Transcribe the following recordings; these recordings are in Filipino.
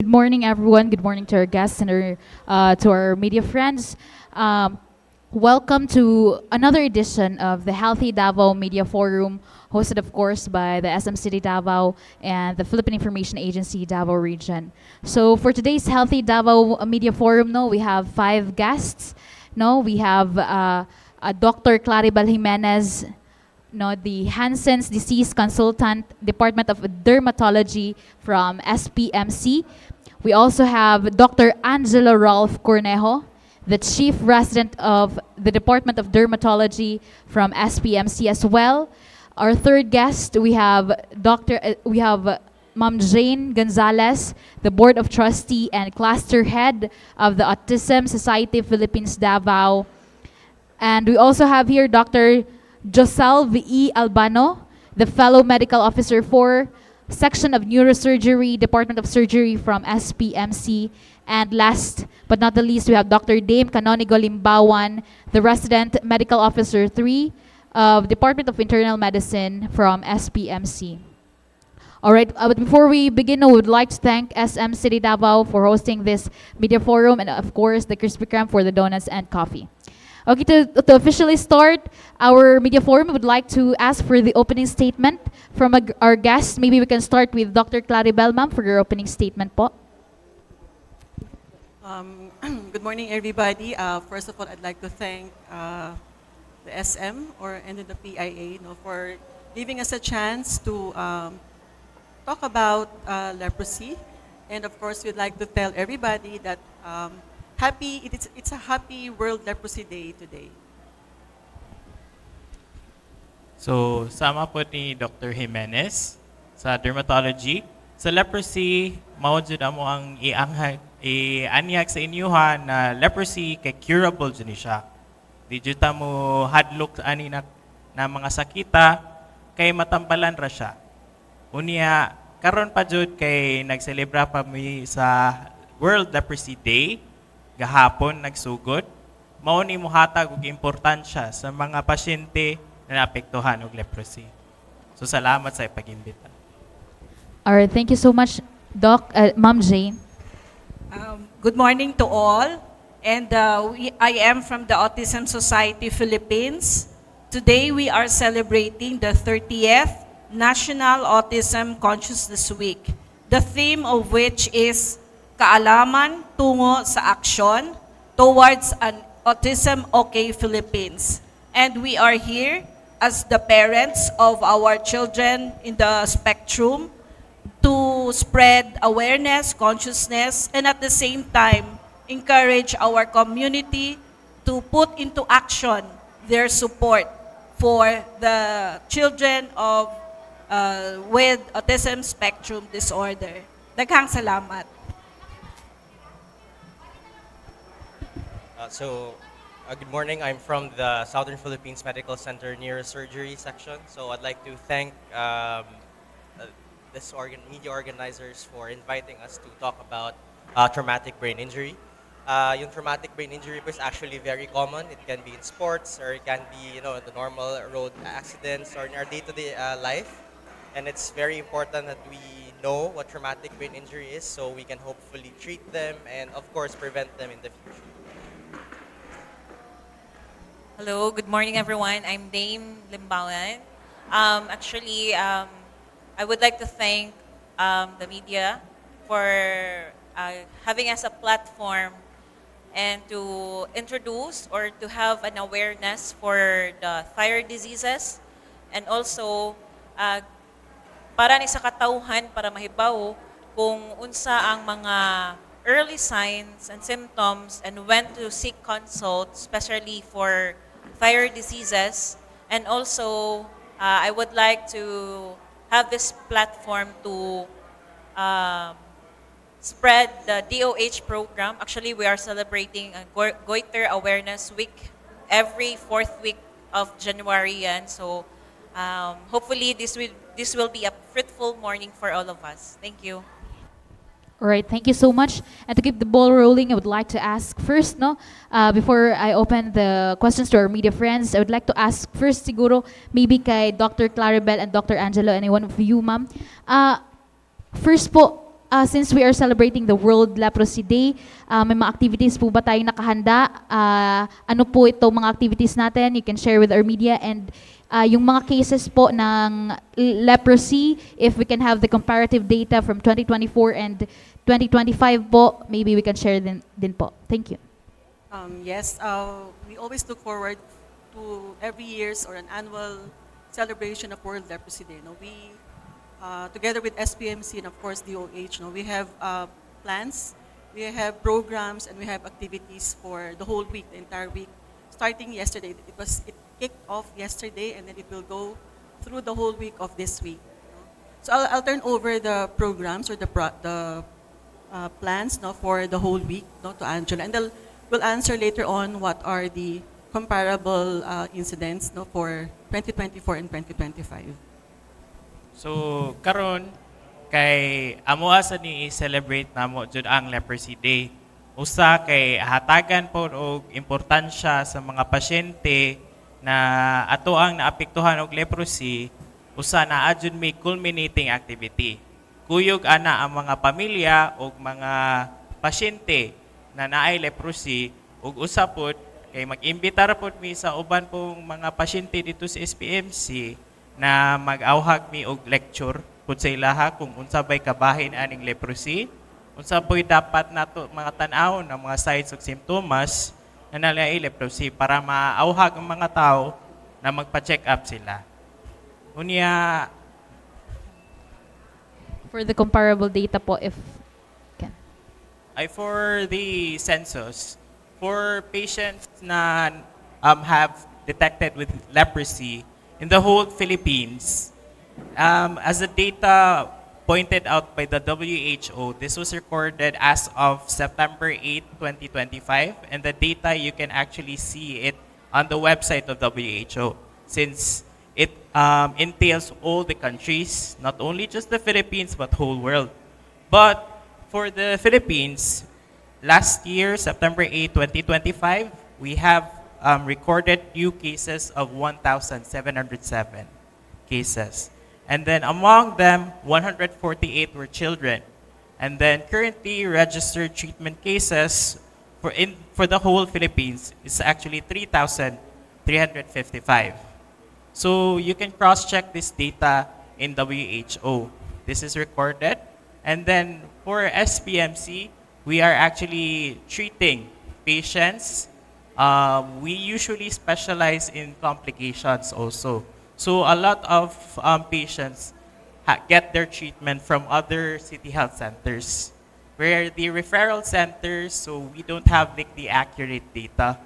Good morning, everyone. Good morning to our guests and to our media friends. Um, Welcome to another edition of the Healthy Davao Media Forum, hosted, of course, by the SM City Davao and the Philippine Information Agency Davao Region. So for today's Healthy Davao Media Forum, no, we have five guests. No, we have Dr. Claribel Jimenez, no, the Hansen's Disease Consultant, Department of Dermatology from SPMC. We also have Dr. Angelo Rolf Cornejo, the Chief Resident of the Department of Dermatology from SPMC as well. Our third guest, we have Ma'am Jane Gonzalez, the Board of Trustee and Cluster Head of the Autism Society Philippines Davao. And we also have here Dr. Josel V.E. Albano, the Fellow Medical Officer for Section of Neurosurgery, Department of Surgery from SPMC. And last but not the least, we have Dr. Dame Canonigo Limbawan, the Resident Medical Officer 3 of Department of Internal Medicine from SPMC. All right, but before we begin, I would like to thank SM City Davao for hosting this media forum and, of course, the Krispy Kreme for the donuts and coffee. Okay, to officially start our media forum, I would like to ask for the opening statement from our guests. Maybe we can start with Dr. Claribel, ma'am, for your opening statement po. Good morning, everybody. First of all, I'd like to thank the SM and then the PIA, for giving us a chance to talk about leprosy. And of course, we'd like to tell everybody that it's a happy World Leprosy Day today. So, sama po ni Dr. Jimenez sa dermatology. Sa leprosy, mao jud amo ang ianyag sa inyuha na leprosy kay curable jud ni siya. Di jud ta mo hadlok ani na mga sakita kay matambalan ra siya. Unya karon pa jud kay nagselebra pa mi sa World Leprosy Day gahapon nagsugod. Mao ni mohatag og importansya sa mga pasyente na naapektuhan og leprosy. So salamat sa pag-imbita. All right, thank you so much, Doc, Ma'am Jane. Good morning to all, and I am from the Autism Society Philippines. Today we are celebrating the 30th National Autism Consciousness Week, the theme of which is Kaalaman tungo sa aksyon towards an Autism OK Philippines. And we are here as the parents of our children in the spectrum to spread awareness, consciousness, and at the same time, encourage our community to put into action their support for the children of with autism spectrum disorder. Daghang salamat. Good morning. I'm from the Southern Philippines Medical Center Neurosurgery section. So I'd like to thank media organizers for inviting us to talk about traumatic brain injury. Yung traumatic brain injury is actually very common. It can be in sports or it can be, the normal road accidents or in our day-to-day life. And it's very important that we know what traumatic brain injury is so we can hopefully treat them and, of course, prevent them in the future. Hello, good morning everyone. I'm Dame Limbawan. I would like to thank the media for having us a platform and to introduce or to have an awareness for the thyroid diseases and also para ni sa katauhan para mahibaw kung unsa ang mga early signs and symptoms and when to seek consult, especially for thyroid diseases. And also, I would like to have this platform to spread the DOH program. Actually, we are celebrating a Goiter Awareness Week every fourth week of January. And so, hopefully, this will be a fruitful morning for all of us. Thank you. All right, thank you so much. And to keep the ball rolling, I would like to ask first, before I open the questions to our media friends, I would like to ask first siguro, maybe kay Dr. Claribel and Dr. Angelo, any one of you, ma'am. First po, since we are celebrating the World Leprosy Day, may mga activities po ba tayong nakahanda? Ano po ito mga activities natin? You can share with our media, and yung mga cases po ng leprosy, if we can have the comparative data from 2024 and 2025 po, maybe we can share din po. Thank you. Yes, we always look forward to every year's or an annual celebration of World Leprosy Day. No, we together with SPMC and of course DOH, no, we have plans, we have programs, and we have activities for the whole week, the entire week. Starting yesterday, it kicked off yesterday, and then it will go through the whole week of this week. No? So I'll turn over the programs or the plans, no, for the whole week, no, to Angela, and we'll answer later on what are the comparable incidents, no, for 2024 and 2025. So karon kay amo asa ni celebrate namo jud ang Leprosy Day. Usa kay hatagan po og importansya sa mga pasyente na ato ang naapektuhan og leprosy. Usa naa jud may culminating activity. Kuyog ana ang mga pamilya o mga pasyente na naay leprosy ug usa pod kay mag-imbitar pod mi sa uban pong mga pasyente dito sa SPMC na mag-awhag mi og lecture pud sa ilaha kung unsa bay kabahin aning leprosy, unsa po'y dapat nato mga tan-aw ng mga signs ug simptomas na naay leprosy para maawhag ang mga tao na magpa-check up sila. Unya For the comparable data po, if can. ay for the census, for patients na have detected with leprosy in the whole Philippines, as the data pointed out by the WHO, this was recorded as of September 8, 2025, and the data you can actually see it on the website of WHO, since it entails all the countries, not only just the Philippines, but whole world. But for the Philippines, last year, September 8, 2025, we have recorded new cases of 1,707 cases. And then among them, 148 were children. And then currently registered treatment cases for the whole Philippines is actually 3,355. So you can cross-check this data in WHO. This is recorded. And then for SPMC, we are actually treating patients. We usually specialize in complications also. So a lot of patients get their treatment from other city health centers, where the referral centers, so we don't have like the accurate data.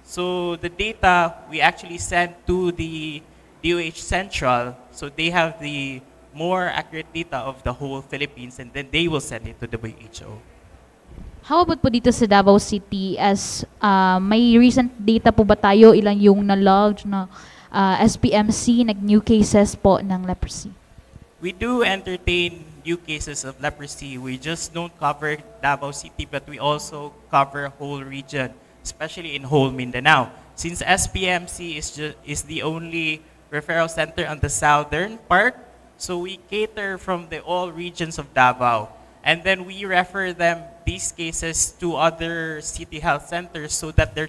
So the data we actually send to the DOH Central, so they have the more accurate data of the whole Philippines, and then they will send it to the WHO. How about po dito sa Davao City, as may recent data po ba tayo, ilan yung na-lodge na SPMC, nag-new cases po ng leprosy? We do entertain new cases of leprosy. We just don't cover Davao City, but we also cover whole region, especially in whole Mindanao. Since SPMC is the only referral center on the southern part, so we cater from the all regions of Davao. And then we refer these cases to other city health centers so that they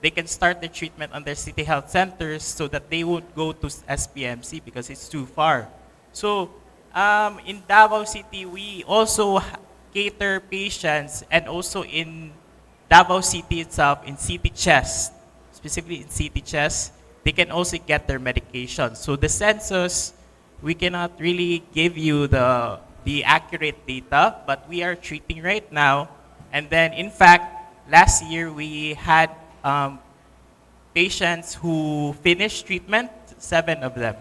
can start their treatment on their city health centers so that they won't go to SPMC because it's too far. So in Davao City, we also cater patients, and also in Davao City itself, in City Chest, specifically in City Chest, they can also get their medication. So the census, we cannot really give you the accurate data, but we are treating right now. And then, in fact, last year we had patients who finished treatment, 7 of them.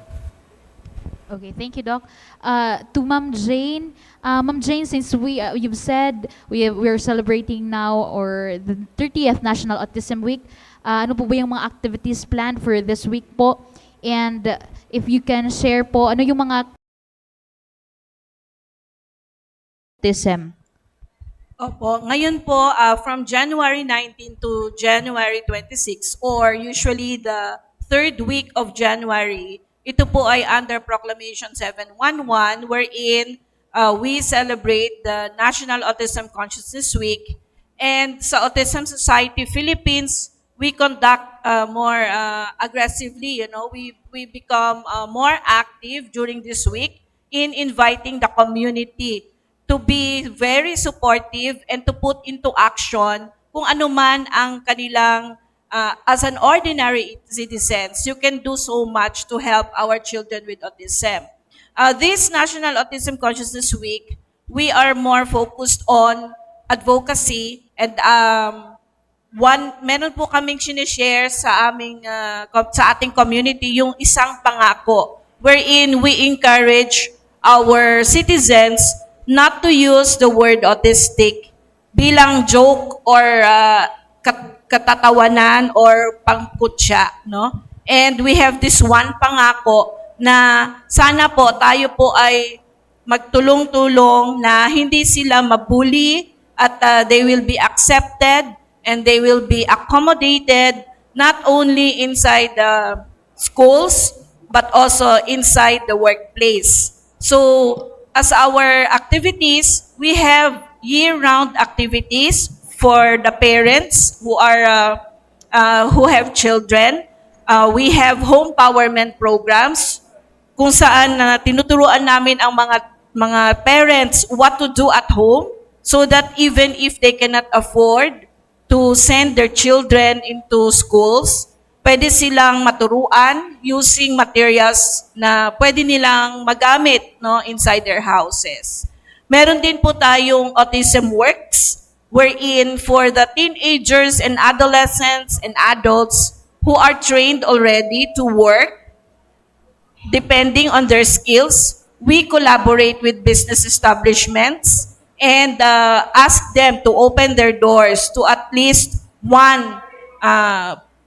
Okay, thank you, Doc. To Ma'am Jane, since you've said we're celebrating now or the 30th National Autism Week, ano po ba yung mga activities planned for this week po? And if you can share po, ano yung mga autism? Opo, ngayon po, from January 19 to January 26, or usually the third week of January, ito po ay under Proclamation 711, wherein we celebrate the National Autism Consciousness Week. And sa Autism Society Philippines, we conduct more aggressively, we become more active during this week in inviting the community to be very supportive and to put into action kung ano man ang kanilang as an ordinary citizens, you can do so much to help our children with autism. This National Autism Consciousness Week, we are more focused on advocacy and meron po kaming sinishare sa sa ating community yung isang pangako wherein we encourage our citizens not to use the word autistic bilang joke or katatawanan or pangkutya, no? And we have this one pangako na sana po tayo po ay magtulong-tulong na hindi sila mabully at they will be accepted and they will be accommodated not only inside the schools but also inside the workplace. So as our activities, we have year-round activities for the parents who have children. We have home empowerment programs kung saan tinuturuan namin ang mga parents what to do at home so that even if they cannot afford to send their children into schools, pwede silang maturuan using materials na pwede nilang magamit, no, inside their houses. Meron din po tayong Autism Works, wherein for the teenagers and adolescents and adults who are trained already to work, depending on their skills, we collaborate with business establishments and ask them to open their doors to at least one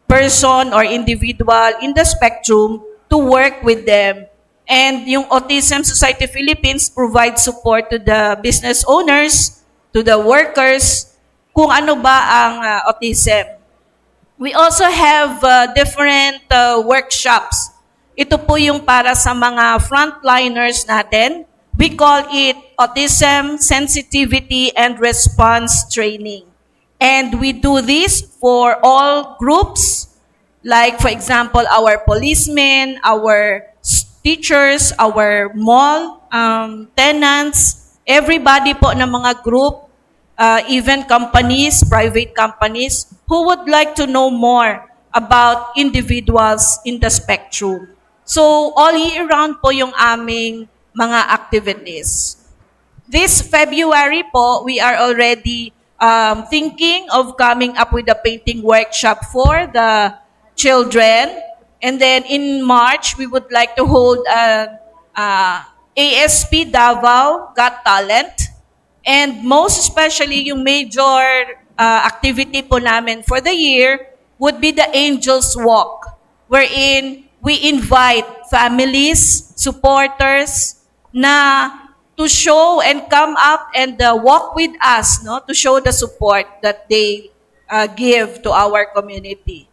person or individual in the spectrum to work with them. And yung Autism Society Philippines provides support to the business owners, to the workers, kung ano ba ang autism. We also have different workshops. Ito po yung para sa mga frontliners natin. We call it Autism Sensitivity and Response Training. And we do this for all groups, like for example, our policemen, our teachers, our mall tenants, everybody po ng mga group, even companies, private companies, who would like to know more about individuals in the spectrum. So, all year round po yung aming mga activities. This February po, we are already thinking of coming up with a painting workshop for the children. And then in March, we would like to hold an ASP Davao Got Talent. And most especially, yung major activity po namin for the year would be the Angels Walk, wherein we invite families, supporters, na to show and come up and walk with us, no, to show the support that they give to our community.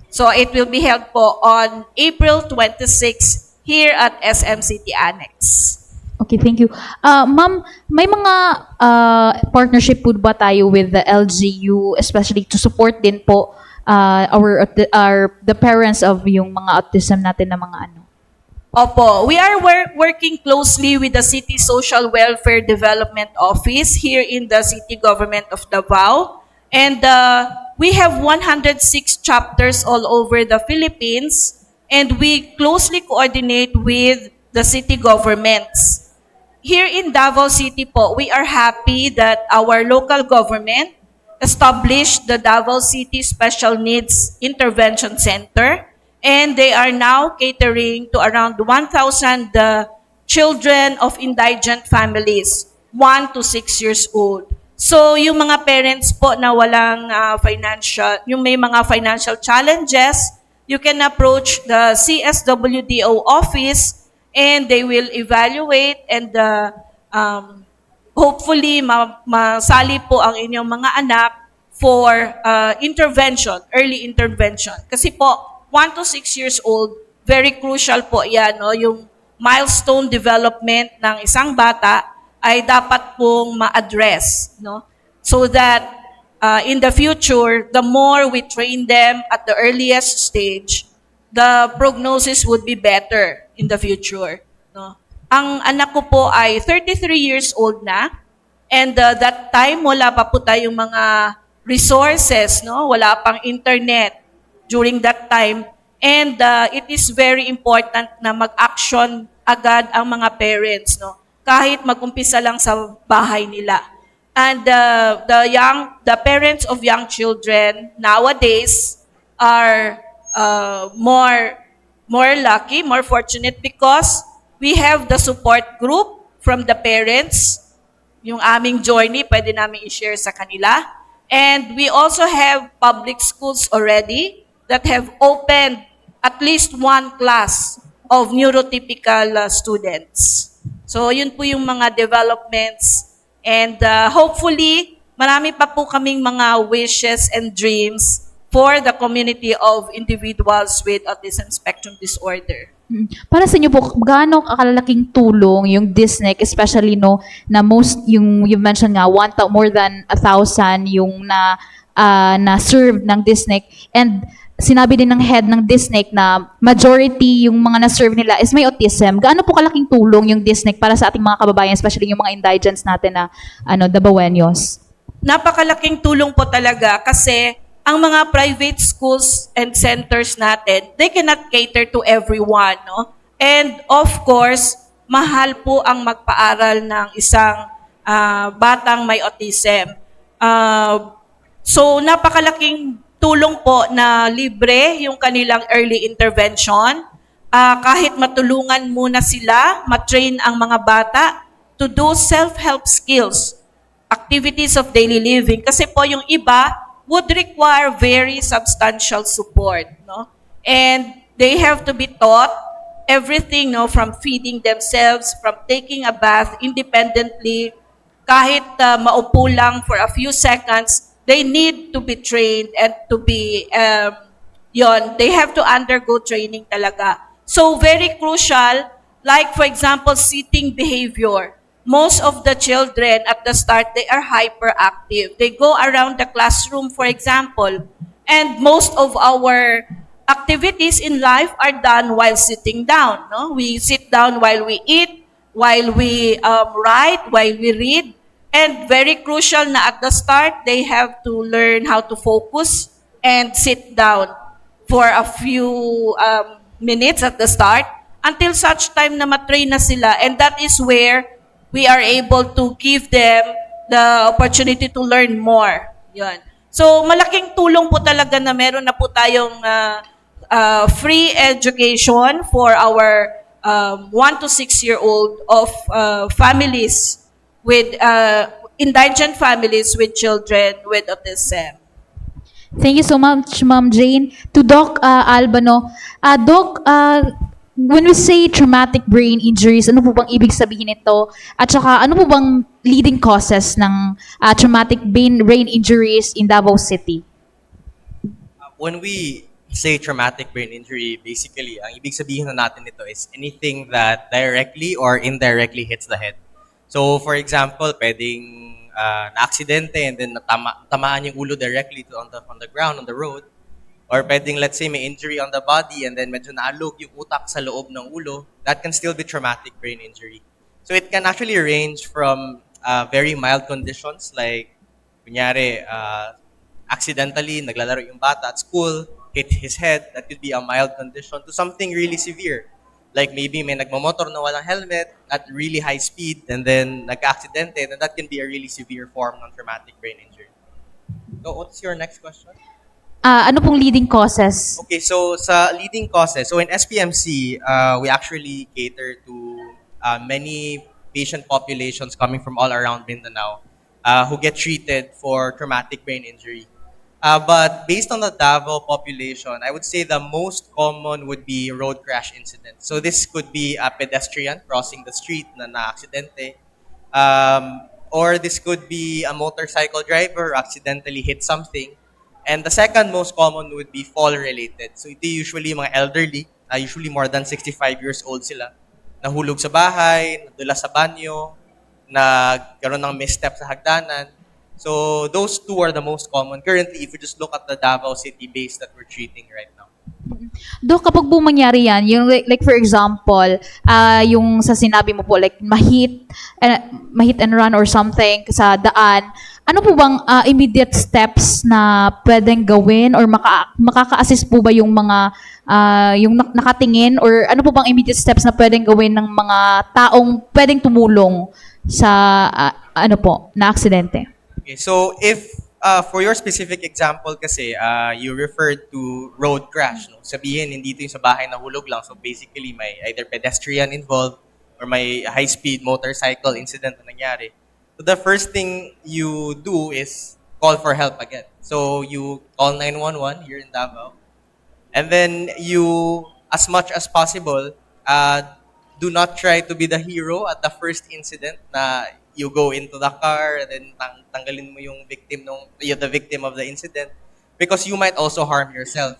So it will be held po on April 26 here at SM City Annex. Okay, thank you. Ma'am, may mga partnership po ba tayo with the LGU, especially to support din po the parents of yung mga autism natin na mga ano? Opo, we are working closely with the City Social Welfare Development Office here in the City Government of Davao. And we have 106 chapters all over the Philippines, and we closely coordinate with the city governments. Here in Davao City po, we are happy that our local government established the Davao City Special Needs Intervention Center, and they are now catering to around 1,000 children of indigent families, 1 to 6 years old. So, yung mga parents po na walang yung may mga financial challenges, you can approach the CSWDO office and they will evaluate and hopefully masali po ang inyong mga anak for intervention, early intervention. Kasi po, 1 to 6 years old, very crucial po yan, no? Yung milestone development ng isang bata. ay dapat pong ma-address, no? So that in the future, the more we train them at the earliest stage, the prognosis would be better in the future, no? Ang anak ko po ay 33 years old na, and that time wala pa po tayong mga resources, no? Wala pang internet during that time. And it is very important na mag-action agad ang mga parents, no? Kahit mag-umpisa lang sa bahay nila. And the parents of young children nowadays are more lucky, more fortunate because we have the support group from the parents. Yung aming journey, pwede namin i-share sa kanila. And we also have public schools already that have opened at least one class of neurotypical students. So yun po yung mga developments. And hopefully, marami pa po kaming mga wishes and dreams for the community of individuals with autism spectrum disorder. Para sa inyo po, gaano kakalaking tulong yung DISNEC, especially no, na most, yung you mentioned nga, more than 1,000 yung na serve ng DISNEC. And sinabi din ng head ng DISNEC na majority yung mga na-serve nila is may autism. Gaano po kalaking tulong yung DISNEC para sa ating mga kababayan, especially yung mga indigents natin na Dabawenyos? Napakalaking tulong po talaga kasi ang mga private schools and centers natin, they cannot cater to everyone, no? And of course, mahal po ang magpaaral ng isang batang may autism. So napakalaking tulong po na libre yung kanilang early intervention. Kahit matulungan muna sila, matrain ang mga bata to do self-help skills, activities of daily living. Kasi po yung iba would require very substantial support, no? And they have to be taught everything, no, from feeding themselves, from taking a bath independently, kahit maupo lang for a few seconds, they need to be trained and to be, they have to undergo training talaga. So very crucial, like for example, sitting behavior. Most of the children at the start, they are hyperactive. They go around the classroom, for example, and most of our activities in life are done while sitting down. No? We sit down while we eat, while we write, while we read. And very crucial na at the start, they have to learn how to focus and sit down for a few minutes at the start until such time na matrain na sila. And that is where we are able to give them the opportunity to learn more. Yun. So, malaking tulong po talaga na meron na po tayong free education for our 1 to 6-year-old of families with indigent families with children with autism. Thank you so much, Ma'am Jane. To Doc Albano. Doc, when we say traumatic brain injuries, ano po bang ibig sabihin nito? At saka, ano po bang leading causes ng traumatic brain injuries in Davao City? When we say traumatic brain injury, basically, ang ibig sabihin na natin nito is anything that directly or indirectly hits the head. So, for example, pwedeng na-aksidente and then tamaan yung ulo directly on the ground, on the road. Or pwedeng, let's say, may injury on the body and then medyo naalog yung utak sa loob ng ulo. That can still be traumatic brain injury. So it can actually range from very mild conditions like, kunyari, accidentally, naglalaro yung bata at school, hit his head, that could be a mild condition, to something really severe. Like maybe may nagmamotor na walang helmet at really high speed and then nagka-aksidente, then that can be a really severe form ng traumatic brain injury. So what's your next question? Ano pong leading causes? Okay, so sa leading causes, so in SPMC, we actually cater to many patient populations coming from all around Mindanao who get treated for traumatic brain injury. But based on the Davao population, I would say the most common would be road crash incidents. So this could be a pedestrian crossing the street na na-aksidente, or this could be a motorcycle driver who accidentally hit something. And the second most common would be fall-related. So ito usually mga elderly, usually more than 65 years old sila, nahulog sa bahay, nadula sa banyo, nagkaroon ng misstep sa hagdanan. So those two are the most common currently if you just look at the Davao City base that we're treating right now. Dok, kapag po mangyari yan, yung like for example, yung sa sinabi mo po, like mahit and run or something sa daan, ano po bang immediate steps na pwedeng gawin or makaka-assist po ba yung mga yung nakatingin or ano po bang immediate steps na pwedeng gawin ng mga taong pwedeng tumulong sa ano po, na aksidente? Okay, so if for your specific example kasi, you referred to road crash. No? Sabihin, hindi ito yung sa bahay nahulog lang. So basically, may either pedestrian involved or may high-speed motorcycle incident na nangyari. So the first thing you do is call for help again. So you call 911 here in Davao. And then you, as much as possible, do not try to be the hero at the first incident na you go into the car and then tanggalin mo yung victim the victim of the incident because you might also harm yourself.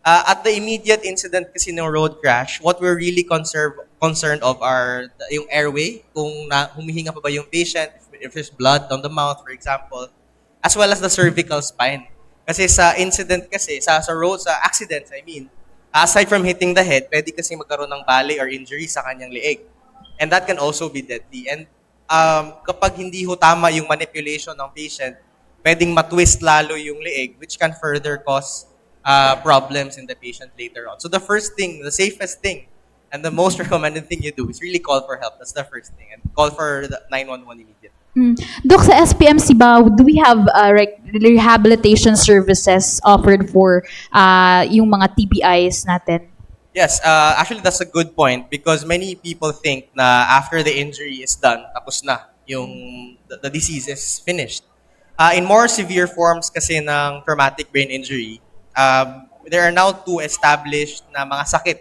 At the immediate incident kasi ng road crash, what we're really concerned of are yung airway, kung humihinga pa ba yung patient, if there's blood on the mouth, for example, as well as the cervical spine. Kasi sa incident kasi, sa accidents, aside from hitting the head, pwede kasi magkaroon ng bali or injury sa kanyang leeg. And that can also be deadly. And kapag hindi ho tama yung manipulation ng patient, pwedeng matwist lalo yung leeg, which can further cause problems in the patient later on. So the first thing, the safest thing, and the most recommended thing you do is really call for help. That's the first thing. And call for the 911 immediately. Doc, sa SPMC ba, do we have rehabilitation services offered for yung mga TBIs natin? Yes, actually that's a good point because many people think na after the injury is done, tapos na, the disease is finished. In more severe forms kasi ng traumatic brain injury, there are now 2 established na mga sakit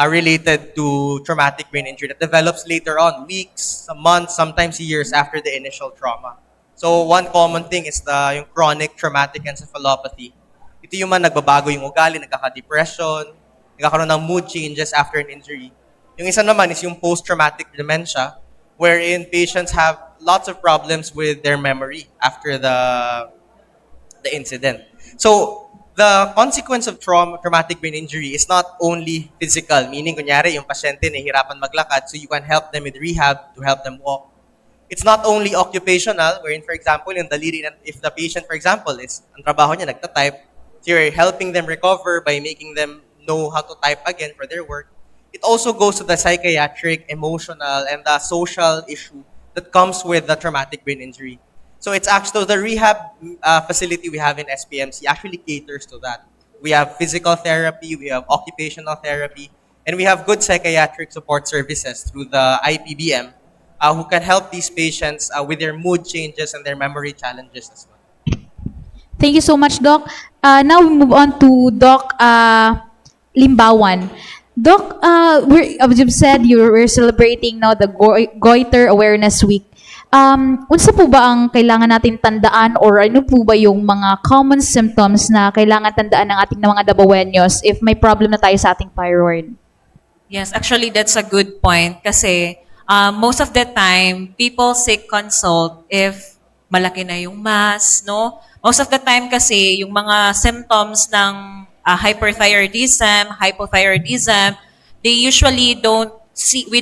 related to traumatic brain injury that develops later on, weeks, months, sometimes years after the initial trauma. So one common thing is yung chronic traumatic encephalopathy. Ito yung nagbabago yung ugali, nagkaka-depression, nagkakaroon ng mood changes after an injury. Yung isa naman is yung post-traumatic dementia, wherein patients have lots of problems with their memory after the incident. So the consequence of traumatic brain injury is not only physical, meaning kunyari yung pasyente nahihirapan maglakad, so you can help them with rehab to help them walk. It's not only occupational, wherein for example, yung daliri, if the patient for example is, ang trabaho niya nagtatype, so you're helping them recover by making them know how to type again for their work. It also goes to the psychiatric, emotional, and the social issue that comes with the traumatic brain injury. So it's actually the rehab facility we have in SPMC actually caters to that. We have physical therapy, we have occupational therapy, and we have good psychiatric support services through the IPBM who can help these patients with their mood changes and their memory challenges as well. Thank you so much, Doc. Now we move on to Doc Limbawan. Doc, as you've said, we're celebrating now the Goiter Awareness Week. Unsa po ba ang kailangan natin tandaan or ano po ba yung mga common symptoms na kailangan tandaan ng ating mga Davaoenos if may problem na tayo sa ating thyroid? Yes, actually that's a good point kasi most of the time people seek consult if malaki na yung mass, no? Most of the time kasi yung mga symptoms ng hyperthyroidism, hypothyroidism, they usually don't see, we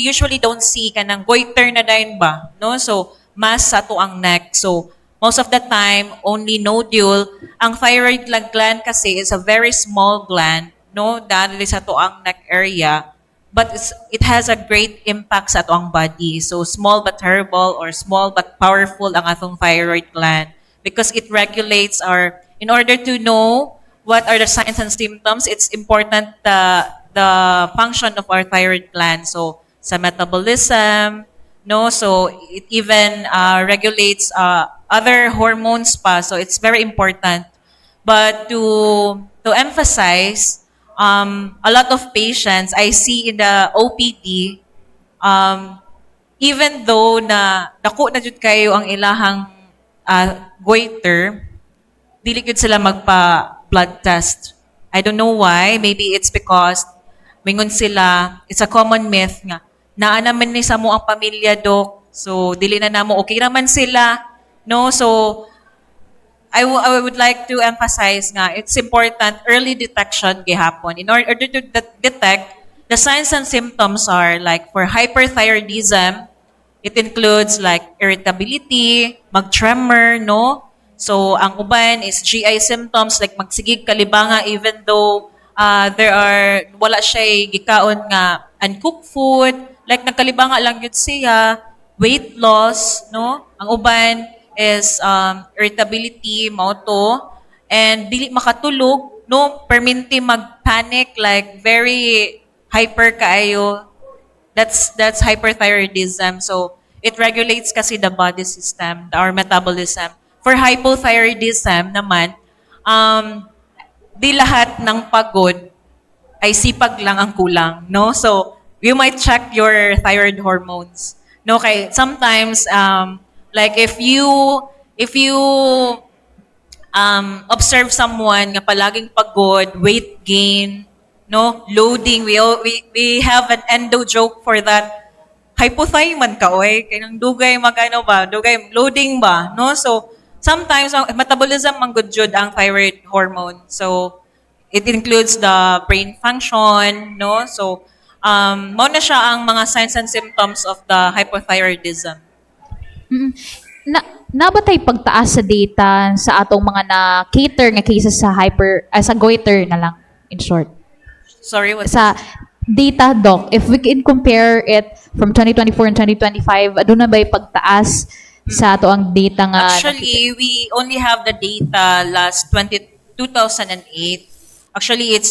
usually don't see kanang goiter na dayon ba, no? So mass sa to ang neck. So most of the time only nodule. Ang thyroid gland kasi is a very small gland, no? Dahil sa to ang neck area, but it has a great impact sa to ang body. So small but terrible or small but powerful ang atong thyroid gland because it regulates in order to know what are the signs and symptoms, it's important the function of our thyroid gland. So, sa metabolism, no? So, it even regulates other hormones pa. So, it's very important. But to emphasize, a lot of patients I see in the OPD, even though na dako na jud kayo ang ilahang goiter, dili gud sila magpa-blood test. I don't know why. Maybe it's because mingon sila, it's a common myth nga, naa naman ni sa mo ang pamilya, Dok. So, dili na namo, okay naman sila. No? So, I would like to emphasize nga, it's important early detection gihapon. In order to detect, the signs and symptoms are like for hyperthyroidism, it includes like irritability, mag-tremor, no? So, ang uban is GI symptoms like magsigig kalibanga even though wala siya gikaon nga uncooked food, like nagkalibanga lang yun siya, weight loss, no? Ang uban is irritability, mao to, and dili makatulog, no? Perminti mag-panic, like very hyper kaayo. That's hyperthyroidism. So, it regulates kasi the body system, our metabolism. For hypothyroidism naman, di lahat ng pagod ay sipag lang ang kulang, no? So, you might check your thyroid hormones. No, kay sometimes like if you observe someone nga palaging pagod, weight gain, no, loading, we have an endo joke for that. Hypothyroid ka oy, kay nang dugay magano ba, dugay loading ba, no? So sometimes ang metabolism ang good jud ang thyroid hormone. So it includes the brain function, no? So mao na siya ang mga signs and symptoms of the hypothyroidism. Mm. Nabatay pagtaas sa data sa atong mga na-cater nga cases sa sa goiter na lang, in short. Sorry, what? Sa data, Doc, if we can compare it from 2024 and 2025, aduna ba'y pagtaas sa ato ang data nga? Actually, we only have the data last 2008. Actually, it's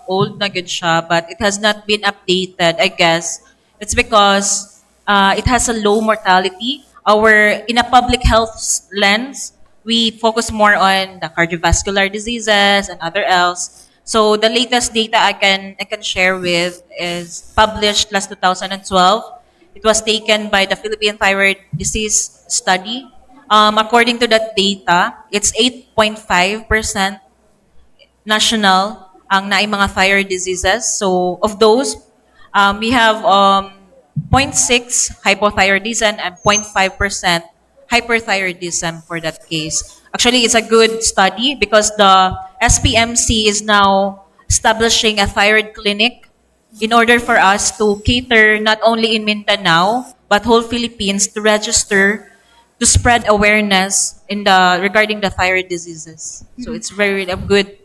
old na good siya, but it has not been updated, I guess. It's because it has a low mortality. In a public health lens, we focus more on the cardiovascular diseases and other else. So the latest data I can share with is published last 2012. It was taken by the Philippine Thyroid Disease Study. According to that data, it's 8.5% national ang naay mga thyroid diseases. So of those, we have 0.6 hypothyroidism and 0.5% hyperthyroidism for that case. Actually, it's a good study because the SPMC is now establishing a thyroid clinic in order for us to cater not only in Mindanao but whole Philippines to register to spread awareness regarding the thyroid diseases. So it's very a good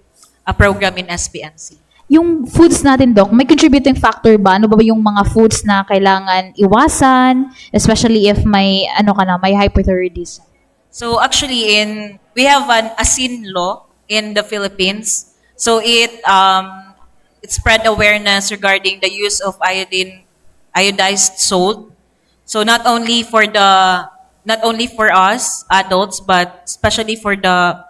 program in SPMC. Yung foods natin, Doc, may contributing factor ba? Ano ba yung mga foods na kailangan iwasan, especially if may hypothyroidism? So actually, we have an ASIN law in the Philippines. So it spread awareness regarding the use of iodized salt. So not only for us adults, but especially for the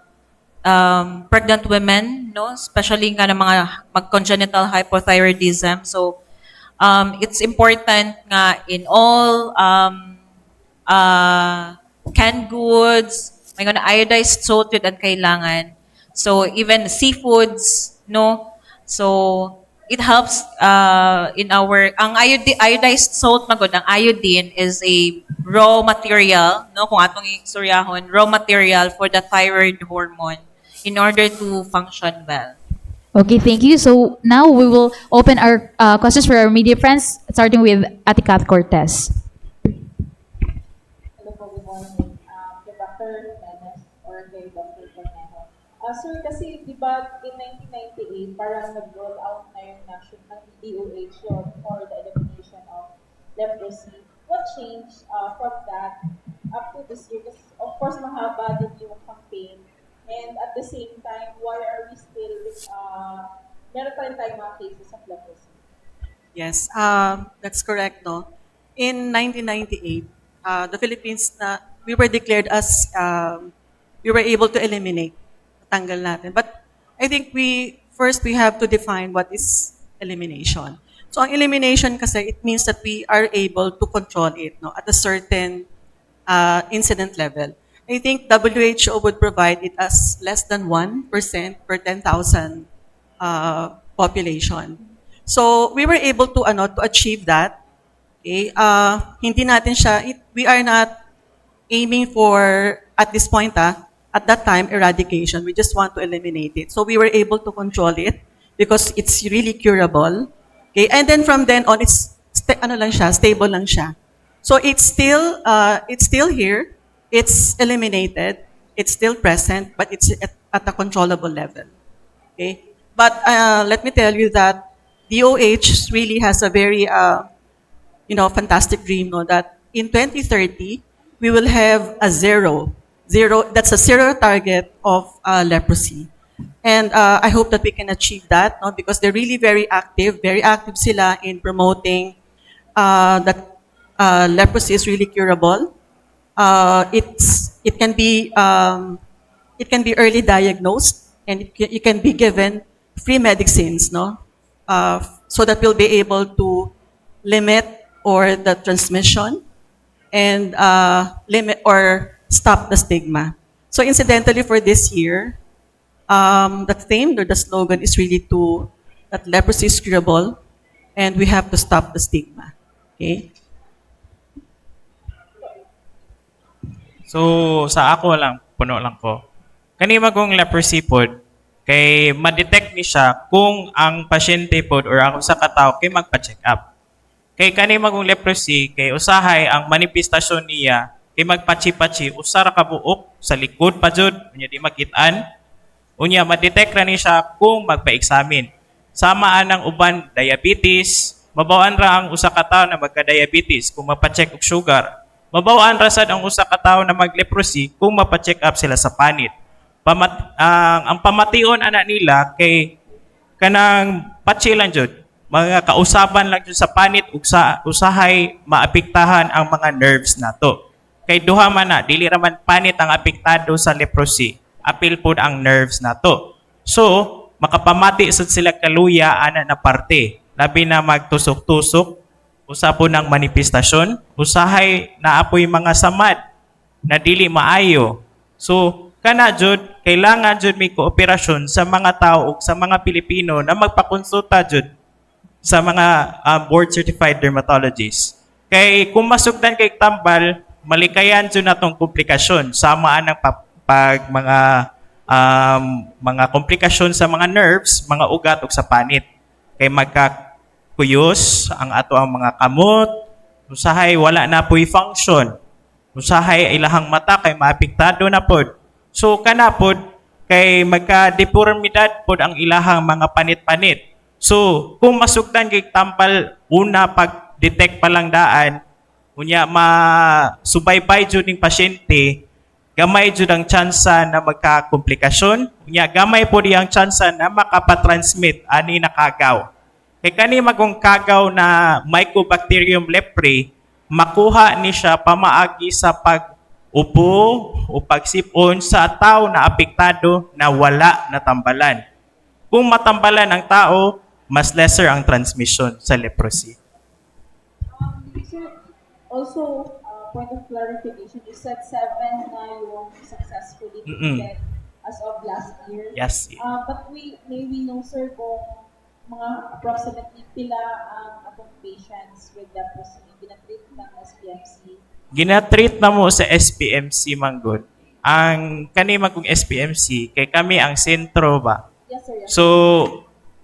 pregnant women, no, especially nga ng mga congenital hypothyroidism. So it's important nga in all canned goods, may nga na iodized salt yun ang kailangan. So even seafoods, no, so it helps ang iodized salt magod, ang iodine is a raw material, no, kung atong istoryahon, raw material for the thyroid hormone in order to function well. Okay, thank you. So now we will open our questions for our media friends, starting with Ate Kath Cortez. Hello po, good morning. Kay Dr. Jimenez or kay Dr. Cornejo. Sir, kasi di ba in 1998, parang nag-roll out na yung national DOH yun for the elimination of leprosy. What changed from that up to this year? Because of course, mahaba din yung campaign. And at the same time, why are we still meron pa rin tayong mga cases of leprosy? Yes, that's correct, no? In 1998, the Philippines, we were declared as, we were able to eliminate, tanggal natin. But I think we have to define what is elimination. So ang elimination kasi, it means that we are able to control it, no, at a certain incident level. I think WHO would provide it as less than 1% per 10,000 population. So we were able to achieve that Okay? Hindi natin siya, we are not aiming for, at this point, at that time, eradication. We just want to eliminate it. So we were able to control it because it's really curable. Okay? And then from then on, ano lang siya, stable lang siya. So it's still here. It's eliminated. It's still present, but it's at a controllable level. Okay? But let me tell you that DOH really has a very fantastic dream, no, that in 2030, we will have a that's a zero target of leprosy. And I hope that we can achieve that, no, because they're really very active sila in promoting that leprosy is really curable. It can be early diagnosed, and it can be given free medicines, no, so that we'll be able to limit or the transmission and limit or stop the stigma. So incidentally, for this year, the theme or the slogan is really that leprosy is curable, and we have to stop the stigma. Okay. So, sa ako lang, puno lang ko. Kanima kong leprosy pod, kay ma-detect ni siya kung ang pasyente pod or ang sa katao kay magpa-check up. Kay kanima kong leprosy, kay usahay ang manifestasyon niya, kay magpachi-pachi, usara ka buok sa likod pa jud, unya di makitaan. Unya, ma-detect ra ni siya kung magpa-examine. Samaan ng uban diabetes, mabawaan ra ang usa ka tawo na magka-diabetes kung mapa-check og sugar. Mabawaan rasad ang usa ka tawo na mag-leprosy kung mapa-check up sila sa panit. Ang pamation ana nila kay kanang patsi lang jud, mga kausaban lang jud sa panit ug sa usahay maapektahan ang mga nerves nato. Kay duha man na dili ra man panit ang apektado sa leprosy, apil pod ang nerves nato. So, makapamati sad sila kaluya ana na parte, labi na magtusok-tusok usa po ng manifestasyon, usahay na apoy mga samad na dili maayo. So, kana jud kailangan jud may kooperasyon sa mga tao ug sa mga Pilipino na magpakonsulta jud sa mga board certified dermatologists. Kay kung masugdan kay tambal, malikayan jud natong komplikasyon samaan ng mga komplikasyon sa mga nerves, mga ugat ug sa panit. Kay kuyos ang ato ang mga kamot, usahay wala na po'y function, usahay ilahang mata kay maapektado na pod. So kana pod kay magka-deformidad pod ang ilahang mga panit-panit. So kung masugdan kay tampal una pag-detect pa lang daan, unya masubaybay jud ning pasyente, gamay jud ang tsansa na magka-komplikasyon, unya gamay pod ang tsansa na makapatransmit ani nakagaw. Kay kani magong kagaw na Mycobacterium leprae, makuha ni siya pamaagi sa pag-upo o pagsipon sa tao na apektado na wala natambalan. Kung matambalan ang tao, mas lesser ang transmission sa leprosy. Sir, also, point of clarification, you said 7 na yung successfully treated as of last year. Yes. But may we know, sir, kung mga approximately pila ang atong patients with leprosy ginatreat ng SPMC? Ginatreat na mo sa SPMC, Manggod. Ang kanima kong SPMC, kay kami ang sentro ba? Yes, sir. Yes. So,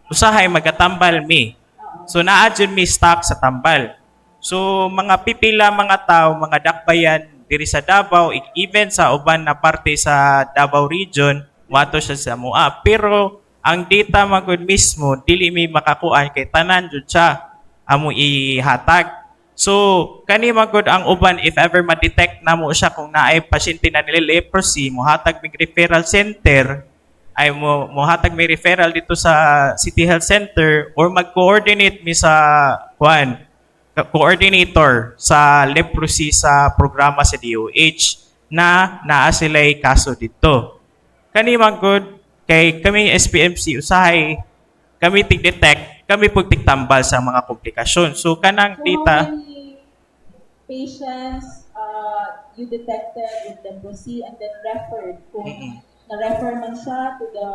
usahay magatambal mi. So, naadyon mi stock sa tambal. So, mga pipila mga tao, mga dakbayan diri sa Davao, even sa uban na parte sa Davao region, wato siya sa mua. Pero, ang data magud mismo, dili mi makakuan kay tanan jud siya amo ihatag. So, kani magud ang uban if ever ma-detect namo siya kung naay pasyente na nila leprosy, mohatag mig referral center, ay mohatag may referral dito sa City Health Center or mag-coordinate mi sa coordinator sa leprosy sa programa sa DOH na naa sila'y kaso dito. Kani magud kay kami SPMC usahay kami tig-detect, kami pug tigtambal sa mga komplikasyon. So kanang So data, how many patients you detected with leprosy and then referred? Kung na-refer man siya to the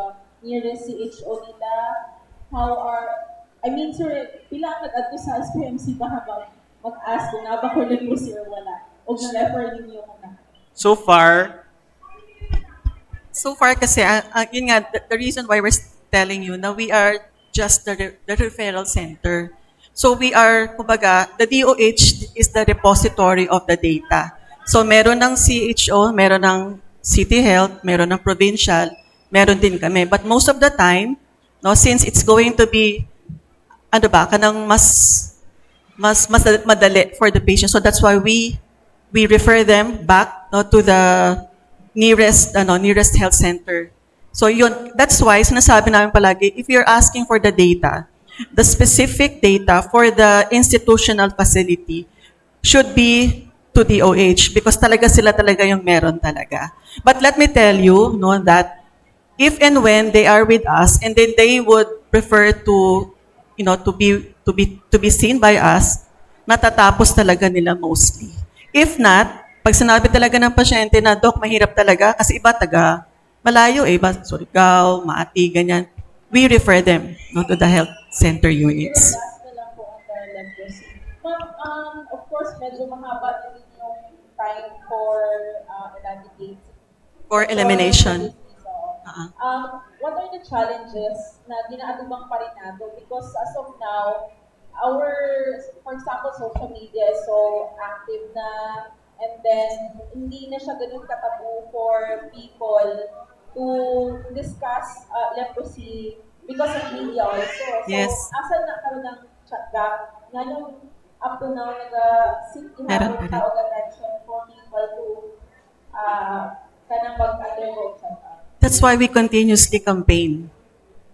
nearest CHO nila, I mean, sir, pila ang nag-adto sa SPMC ba about mag-ask kung na ba ko leprosy or wala. O na-refer ninyo ko na. So far, So far kasi, yun nga, the reason why we're telling you na we are just the referral center. So we are, kumbaga, the DOH is the repository of the data. So meron ng CHO, meron ng City Health, meron ng provincial, meron din kami. But most of the time, no, since it's going to be, ano ba, kanang mas madali for the patient. So that's why we refer them back, no, to the nearest health center. So yun, that's why sinasabi namin palagi, if you're asking for the data, the specific data for the institutional facility should be to DOH because sila talaga yung meron talaga. But let me tell you, no, that if and when they are with us and then they would prefer to, to be seen by us, natatapos talaga nila mostly. If not, pag sinabi talaga ng pasyente na, Doc, mahirap talaga, kasi iba taga malayo, iba Surigao, Maati, ganyan. We refer them, no, to the health center units. Last na lang po on the leprosy. Ma'am, of course, medyo mahaba na din yung time for eradicate. For elimination. What are the challenges na dinaatubang pa rin nato? Because as of now, for example, social media is so active na, and then hindi na siya ganun katabu for people to discuss leprosy because of media also. So, Yes. asan na karon ng chat gap? Nga nung up to now, nag-seek Meron pa rin. tao attention for people to kanang mag-undergo chat gap. That's why we continuously campaign.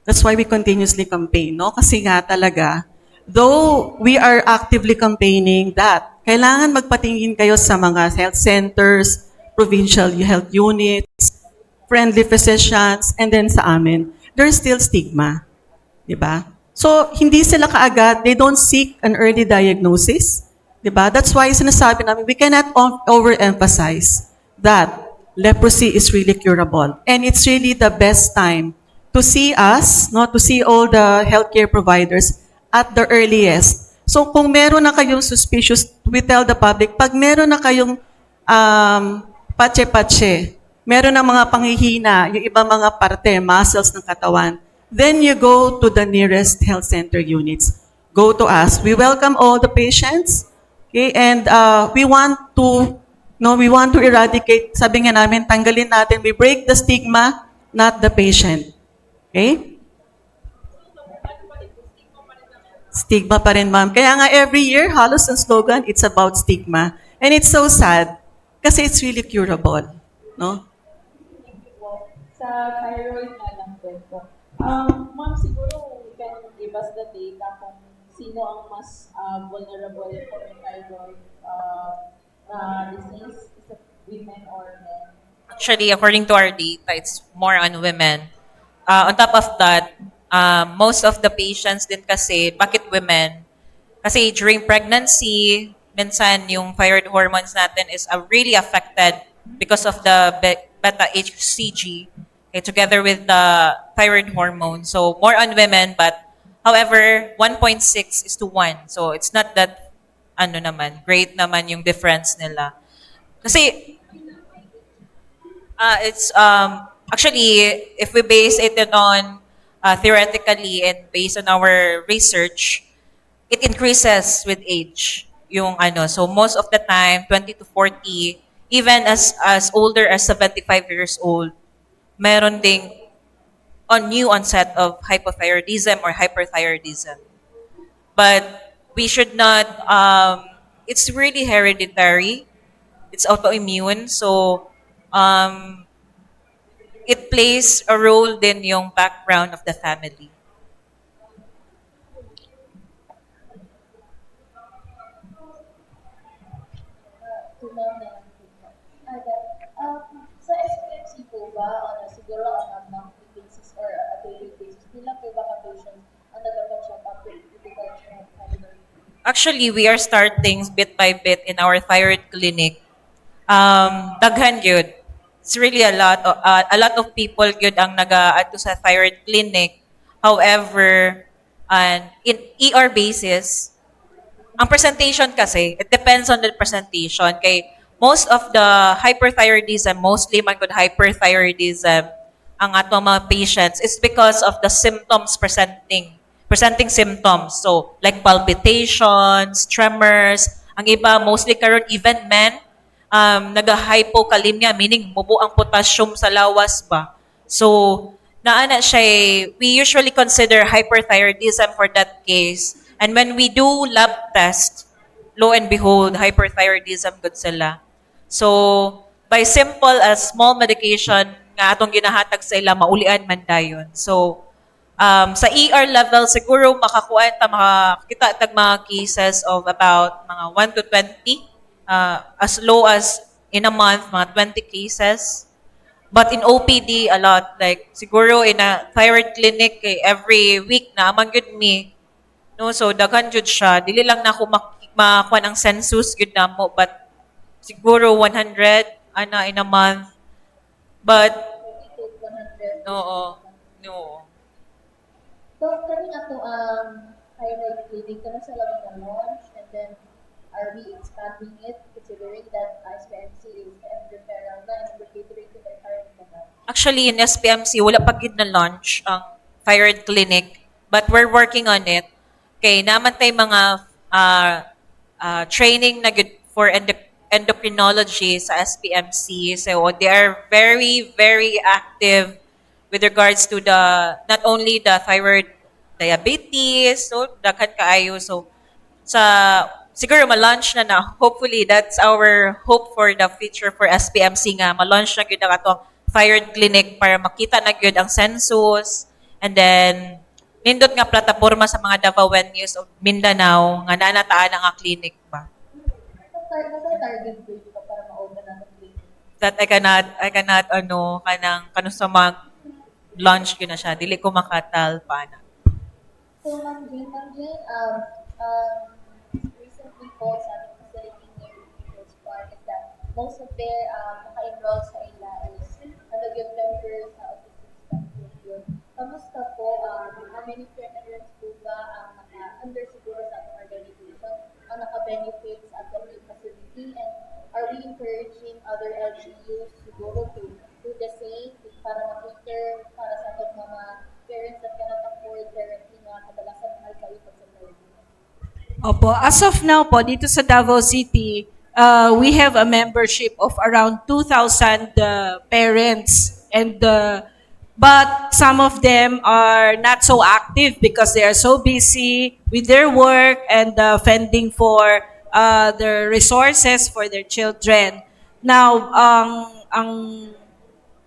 That's why we continuously campaign, no? Kasi nga talaga, though we are actively campaigning that, kailangan magpatingin kayo sa mga health centers, provincial health units, friendly physicians, and then sa amin. There's still stigma. Di ba? So, hindi sila kaagad, they don't seek an early diagnosis. Di ba? That's why sinasabi namin, we cannot overemphasize that leprosy is really curable. And it's really the best time to see us, no, to see all the healthcare providers at the earliest. So kung meron na kayong suspicious, we tell the public, pag meron na kayong patse-patse, meron na mga panghihina, yung ibang mga parte, muscles ng katawan, then you go to the nearest health center units. Go to us. We welcome all the patients, okay? And we want to eradicate, sabi nga namin, tanggalin natin, we break the stigma, not the patient. Okay? Stigma pa rin, ma'am. Kaya nga every year, halos ang slogan, it's about stigma. And it's so sad kasi it's really curable. No? Sa thyroid na lang din po. Ma'am, siguro you can give us the data kung sino ang mas vulnerable for thyroid disease. Is it women or men? Actually, according to our data, it's more on women. On top of that, most of the patients din kasi, bakit women? Kasi during pregnancy, minsan yung thyroid hormones natin is really affected because of the beta-HCG, okay, together with the thyroid hormone. So more on women, but however, 1.6:1. So it's not that, great naman yung difference nila. Kasi, it's actually, if we base it on theoretically and based on our research, it increases with age. So most of the time, 20 to 40, even as older as 75 years old, meron ding new onset of hypothyroidism or hyperthyroidism. But we should not, it's really hereditary. It's autoimmune. So, it plays a role din yung background of the family. Sa SPMC po ba, siguro on a monthly basis or a daily basis, bilang po ba ka-patients ang nagpa-check up with detection of thyroid? Actually, we are starting bit by bit in our thyroid clinic. Daghan yun. It's really a lot of people yun ang nag-aadto sa thyroid clinic. However, in ER basis, Ang presentation kasi, it depends on the presentation. Kay most of the hyperthyroidism, mostly man good hyperthyroidism, ang atong mga patients is because of the symptoms presenting symptoms. So, like palpitations, tremors, ang iba, mostly karon even men, nag-hypokalemia, meaning mubo ang potassium sa lawas ba. So, naana siya, we usually consider hyperthyroidism for that case. And when we do lab test, lo and behold, hyperthyroidism good sila. So, by simple as small medication nga atong ginahatag sa ila, maulian man dayon. So, sa ER level, siguro makakuha ta makakita tag mga cases of about mga 1 to 20, as low as in a month, mga 20 cases. But in OPD, a lot. Like, siguro in a thyroid clinic, every week na, amang good me. No, so daghan jud siya. Dili lang na ako makuha ng census gud namo, but siguro 100 ana in a month. But 100. no, no. So, kami ato thyroid clinic, kami sa labing na launch, and then are we expanding it considering that SPMC is referral na and we're catering to the thyroid naman? Actually, in SPMC, wala pa gid na launch ang thyroid clinic, but we're working on it. Okay, naman tay mga training na good for endocrinology sa SPMC. So they are very, very active with regards to the not only the thyroid diabetes, so daghan kaayo. So siguro ma-launch na. Hopefully, that's our hope for the future for SPMC nga. Ma-launch na gyud ang atong thyroid clinic para makita na gyud ang census. And then, nindot nga plataporma sa mga Davaoenos of Mindanao nga naanataan ang clinic ba. Nasa target date pa para ma-open na ng clinic. That I cannot kanang sa mag-launch yun na siya. Dili ko makatal pa na. So, Ma'am Jane, recently po sa ating facility near People's Park is that most of their naka-enroll sa ila is yung members sa autistic spectrum yun. Kamusta po, how many parents po ba ang under siguro sa ating organization ang naka-benefit sa ating facility, and are we encouraging other LGUs siguro to do the same para ma-cater para sa ating mga parents that cannot afford currently na kadalasan mahal kayo sa therapy? Opo, as of now po, dito sa Davao City, we have a membership of around 2,000 parents, and but some of them are not so active because they are so busy with their work and fending for their resources for their children. Now,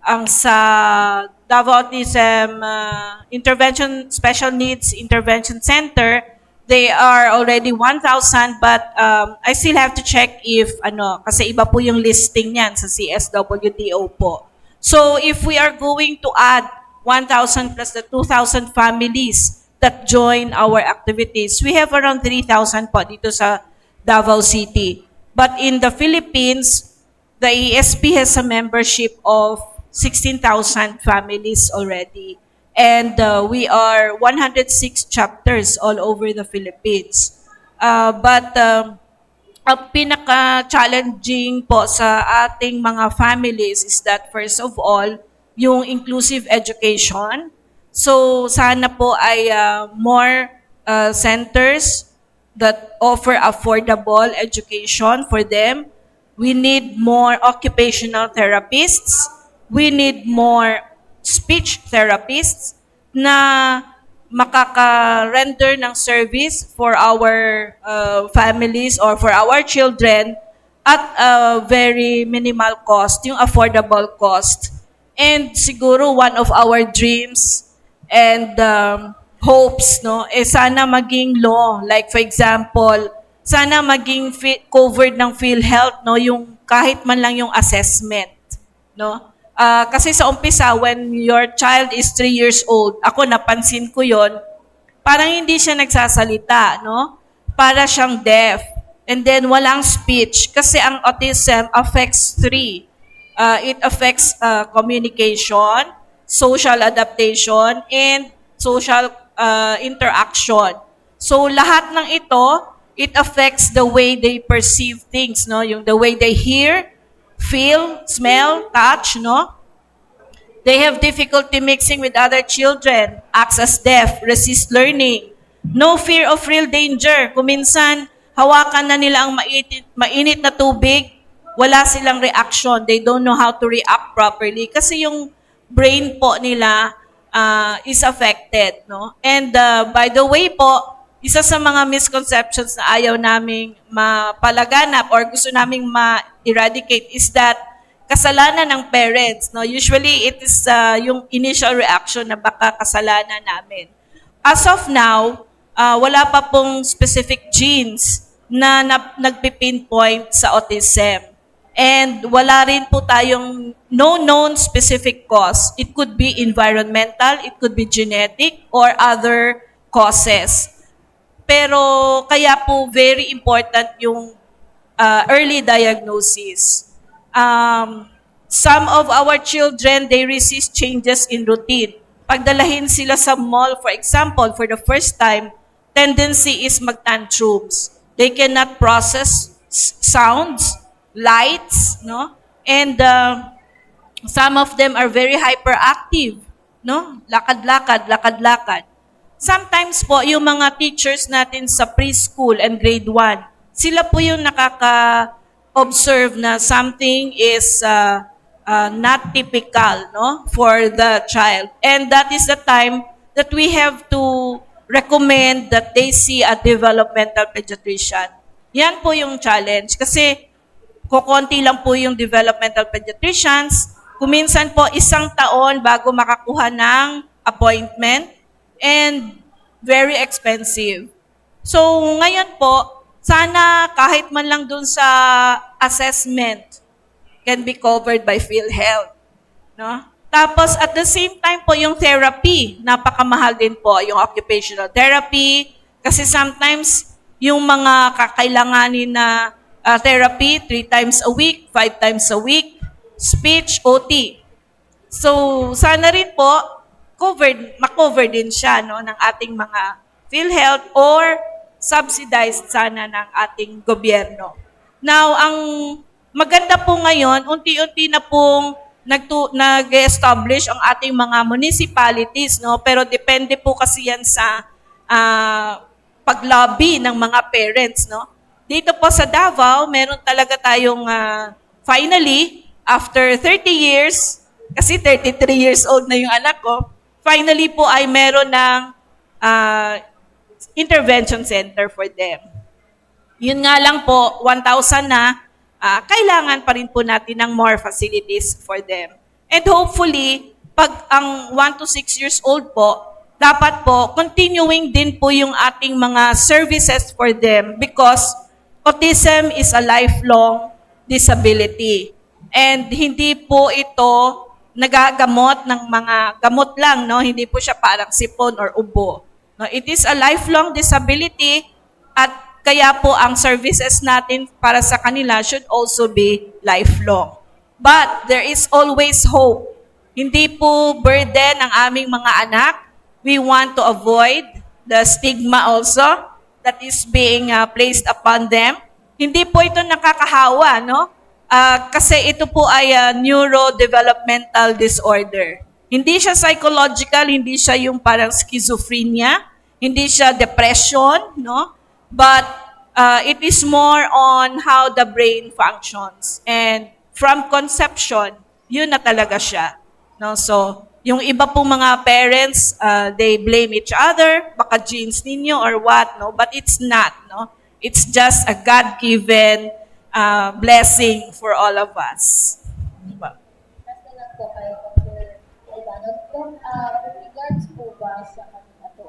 ang sa Davao Autism Special Needs Intervention Center, they are already 1,000, but I still have to check if kasi iba po yung listing niyan sa CSWDO po. So if we are going to add 1,000 plus the 2,000 families that join our activities, we have around 3,000 po dito sa Davao City. But in the Philippines, the ESP has a membership of 16,000 families already. And we are 106 chapters all over the Philippines. But ang pinaka-challenging po sa ating mga families is that first of all, yung inclusive education. So sana po ay more centers that offer affordable education for them. We need more occupational therapists. We need more speech therapists na makaka-render ng service for our families or for our children at a very minimal cost, yung affordable cost. And siguro one of our dreams and hopes, no, sana maging law. Like for example, sana maging covered ng PhilHealth, no, yung kahit man lang yung assessment, no. Kasi sa umpisa, when your child is 3 years old, ako napansin ko yon, parang hindi siya nagsasalita, no? Para siyang deaf. And then walang speech. Kasi ang autism affects 3. It affects communication, social adaptation, and social interaction. So lahat ng ito, it affects the way they perceive things, no? Yung the way they hear, feel, smell, touch, no? They have difficulty mixing with other children, acts as deaf, resist learning. No fear of real danger. Kung minsan, hawakan na nila ang mainit na tubig, wala silang reaction. They don't know how to react properly kasi yung brain po nila is affected. No? And by the way po, isa sa mga misconceptions na ayaw naming mapalaganap or gusto naming ma-eradicate is that kasalanan ng parents. No? Usually, it is yung initial reaction na baka kasalanan namin. As of now, wala pa pong specific genes na nagpipinpoint sa autism. And wala rin po tayong no known specific cause. It could be environmental, it could be genetic, or other causes. Pero kaya po very important yung early diagnosis. Some of our children, they resist changes in routine. Pagdalahin sila sa mall, for example, for the first time, tendency is mag-tantrums. They cannot process sounds, lights, no? And some of them are very hyperactive, no? Lakad-lakad. Sometimes po, yung mga teachers natin sa preschool and grade 1, sila po yung nakaka-observe na something is not typical, no, for the child. And that is the time that we have to recommend that they see a developmental pediatrician. Yan po yung challenge. Kasi kukonti lang po yung developmental pediatricians. Kuminsan po 1 taon bago makakuha ng appointment and very expensive. So ngayon po, sana kahit man lang dun sa assessment can be covered by PhilHealth. No? Tapos at the same time po yung therapy, napakamahal din po yung occupational therapy kasi sometimes yung mga kakailanganin na therapy 3 times a week, 5 times a week, speech, OT. So sana rin po ma-cover din siya no, ng ating mga PhilHealth or subsidized sana ng ating gobyerno. Now, ang maganda po ngayon, unti-unti na pong nag-establish ang ating mga municipalities, no? Pero depende po kasi yan sa pag-lobby ng mga parents, no? Dito po sa Davao, meron talaga tayong finally, after 30 years, kasi 33 years old na yung anak ko, finally po ay meron ng intervention center for them. Yun nga lang po, 1,000 na, kailangan pa rin po natin ng more facilities for them. And hopefully, pag ang 1 to 6 years old po, dapat po, continuing din po yung ating mga services for them because autism is a lifelong disability. And hindi po ito nagagamot ng mga gamot lang, no? Hindi po siya parang sipon or ubo. No, it is a lifelong disability at kaya po ang services natin para sa kanila should also be lifelong. But there is always hope. Hindi po burden ang aming mga anak. We want to avoid the stigma also that is being placed upon them. Hindi po ito nakakahawa, no? Kasi ito po ay neurodevelopmental disorder. Hindi siya psychological, hindi siya yung parang schizophrenia, hindi siya depression, no? But it is more on how the brain functions. And from conception, yun na talaga siya. No? So, yung iba pong mga parents, they blame each other, baka genes ninyo or what, no? But it's not, no? It's just a God-given blessing for all of us. Last na lang po kay Dr. Albano. With regards po ba sa ato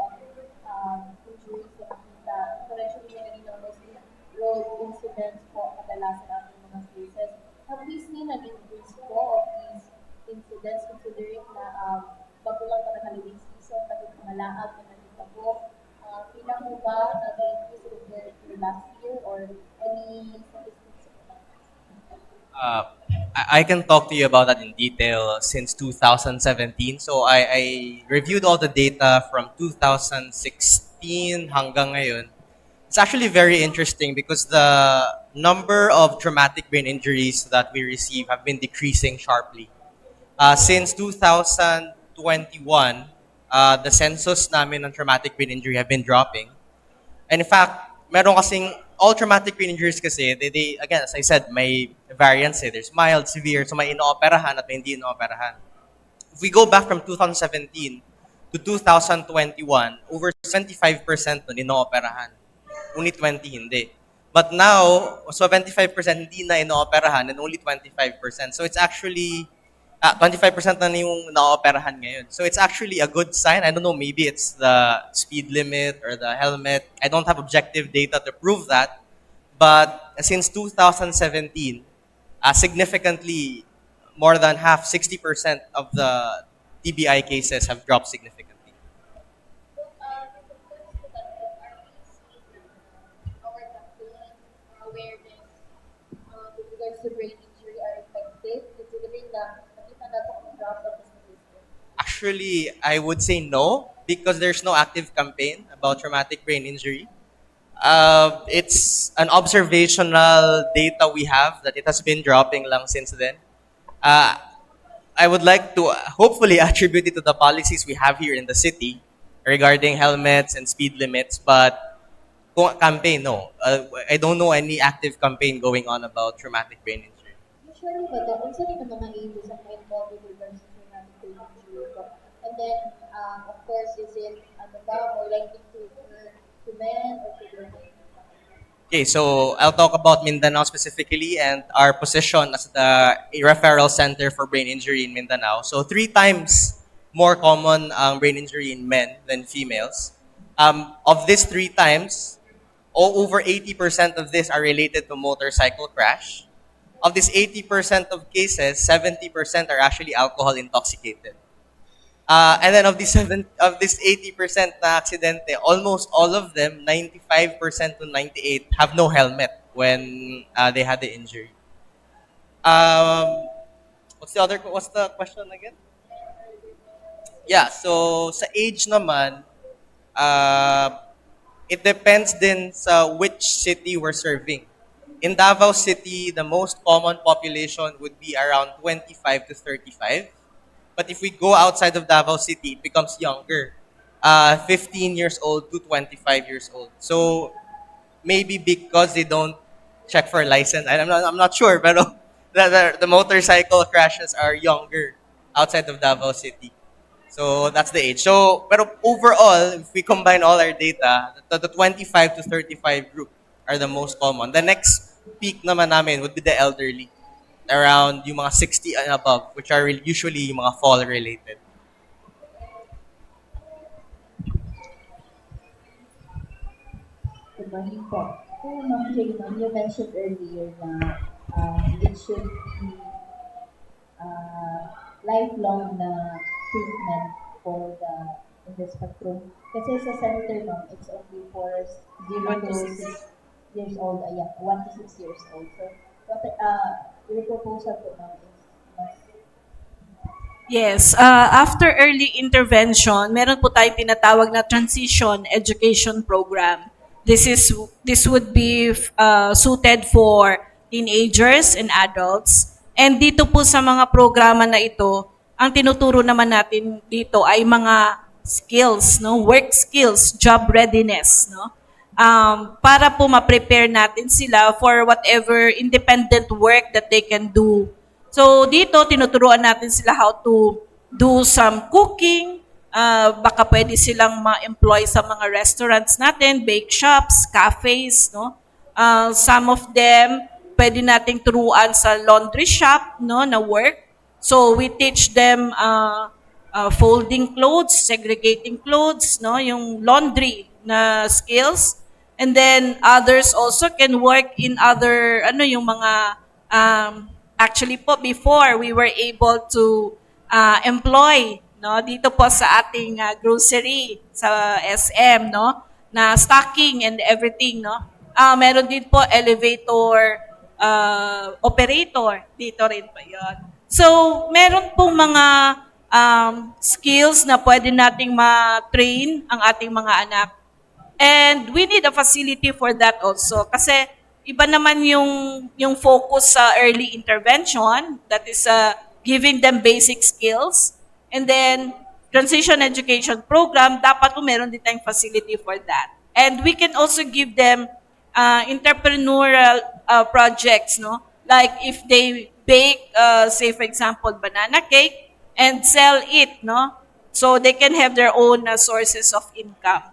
ang injuries na nakita, correction niya kanina mostly road incidents po kadalasan ating mga cases. Have we seen an increase po of these incidents considering na bagulang pa na holiday season, tapos mga laag na nakita po? Ilang mo ba nag-increase compared to last year or any statistics? I can talk to you about that in detail since 2017. So I reviewed all the data from 2016 hanggang ngayon. It's actually very interesting because the number of traumatic brain injuries that we receive have been decreasing sharply. Since 2021, the census namin ng traumatic brain injury have been dropping. And in fact, meron kasing all traumatic brain injuries kasi, they again, as I said, may variance eh. There's mild, severe, so may inooperahan at may hindi inooperahan. If we go back from 2017 to 2021, over 75% nun inooperahan. Only 20 hindi. But now, 75% hindi na inooperahan and only 25%. So it's actually 25% na yung naoperahan ngayon. So it's actually a good sign. I don't know, maybe it's the speed limit or the helmet. I don't have objective data to prove that. But since 2017, significantly more than half, 60% of the TBI cases have dropped significantly. Awareness with regards to brain injury are effective, considering na nakita natin ang drop of the statistics? Actually, I would say no because there's no active campaign about traumatic brain injury. It's an observational data we have that it has been dropping lang since then. I would like to hopefully attribute it to the policies we have here in the city regarding helmets and speed limits, but kung campaign, no. I don't know any active campaign going on about traumatic brain injury. Usually, ba ito, unsa rin ang mga ages ang involved with regards to traumatic brain injury ko? And then, of course, is it, ano ba, more likely to men or to women? Okay, so I'll talk about Mindanao specifically and our position as the referral center for brain injury in Mindanao. So 3 times more common ang brain injury in men than females. Of this 3 times, over 80% of this are related to motorcycle crash. Of this 80% of cases, 70% are actually alcohol intoxicated. And then of this 80% na aksidente, almost all of them, 95% to 98%, have no helmet when they had the injury. What's the question again? Yeah, so sa age naman, it depends din sa which city we're serving. In Davao City, the most common population would be around 25 to 35. But if we go outside of Davao City, it becomes younger. 15 years old to 25 years old. So maybe because they don't check for license, I'm not sure, but the motorcycle crashes are younger outside of Davao City. So that's the age. So, pero overall, if we combine all our data, the 25 to 35 group are the most common. The next peak naman namin would be the elderly. Around yung mga 60 and above, which are usually yung mga fall-related. Good morning po. So, Ma'am Jaynon, you mentioned earlier na it should be lifelong na treatment for in the spectrum. Kasi sa center, ma'am, it's only for 0 to 6 years old. 1 to 6 years old. So, what your proposal po, ma'am, is mas Yes, after early intervention, meron po tayong tinatawag na transition education program. This would be suited for teenagers and adults. And dito po sa mga programa na ito, ang tinuturo naman natin dito ay mga skills, no, work skills, job readiness, no. Para po ma-prepare natin sila for whatever independent work that they can do. So dito, tinuturuan natin sila how to do some cooking, baka pwede silang ma-employ sa mga restaurants natin, bake shops, cafes, no? Some of them, pwede nating turuan sa laundry shop, no, na work. So we teach them folding clothes, segregating clothes, no, yung laundry na skills. And then others also can work in other, yung mga, actually po before we were able to employ, no, dito po sa ating grocery, sa SM, no, na stocking and everything, no. Meron din po elevator operator, dito rin po yun. So, meron pong mga skills na pwede nating ma-train ang ating mga anak. And we need a facility for that also. Kasi iba naman yung focus sa early intervention, that is giving them basic skills. And then, transition education program, dapat po meron din tayong facility for that. And we can also give them entrepreneurial projects, no? Like if they bake, say for example, banana cake and sell it, no? So they can have their own sources of income.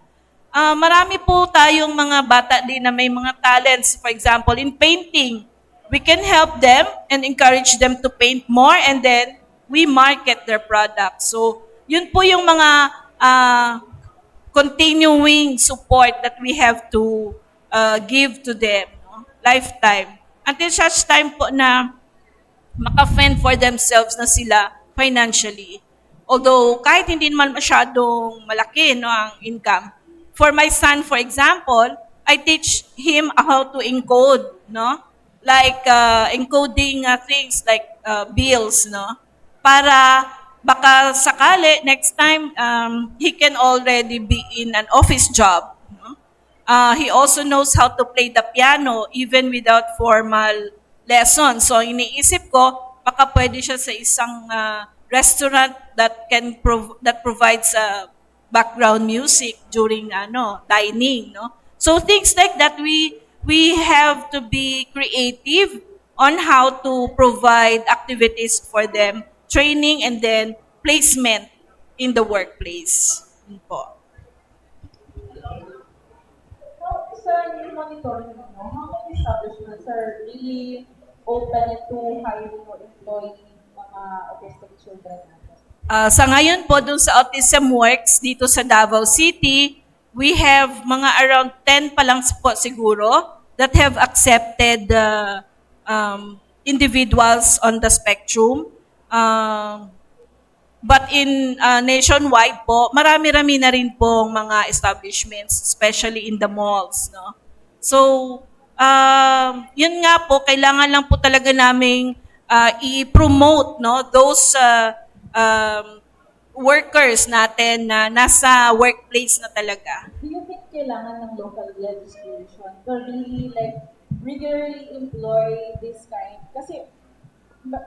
Marami po tayong mga bata din na may mga talents. For example, in painting, we can help them and encourage them to paint more, and then we market their products. So, yun po yung mga continuing support that we have to give to them, no? Lifetime. Until such time po na maka-fend for themselves na sila financially. Although, kahit hindi naman masyadong malaki, no, ang income. For my son, for example, I teach him how to encode, no? Like encoding things like bills, no? Para baka sakali next time he can already be in an office job, no? He also knows how to play the piano even without formal lessons. So iniisip ko baka pwede siya sa isang restaurant that provides background music during dining, no? So things like that, we have to be creative on how to provide activities for them, training, and then placement in the workplace. Yun po. Sa inyong monitoring, no, how many establishments are really open to hiring or employing mga autistic children natin? Sa ngayon po, dun sa Autism Works dito sa Davao City, we have mga around 10 pa lang po siguro that have accepted individuals on the spectrum. But in nationwide po, marami-rami na rin pong mga establishments, especially in the malls, no? So, yun nga po, kailangan lang po talaga naming i-promote, no, those workers natin na nasa workplace na talaga. Do you think kailangan ng local legislation to really regularly employ this kind? Kasi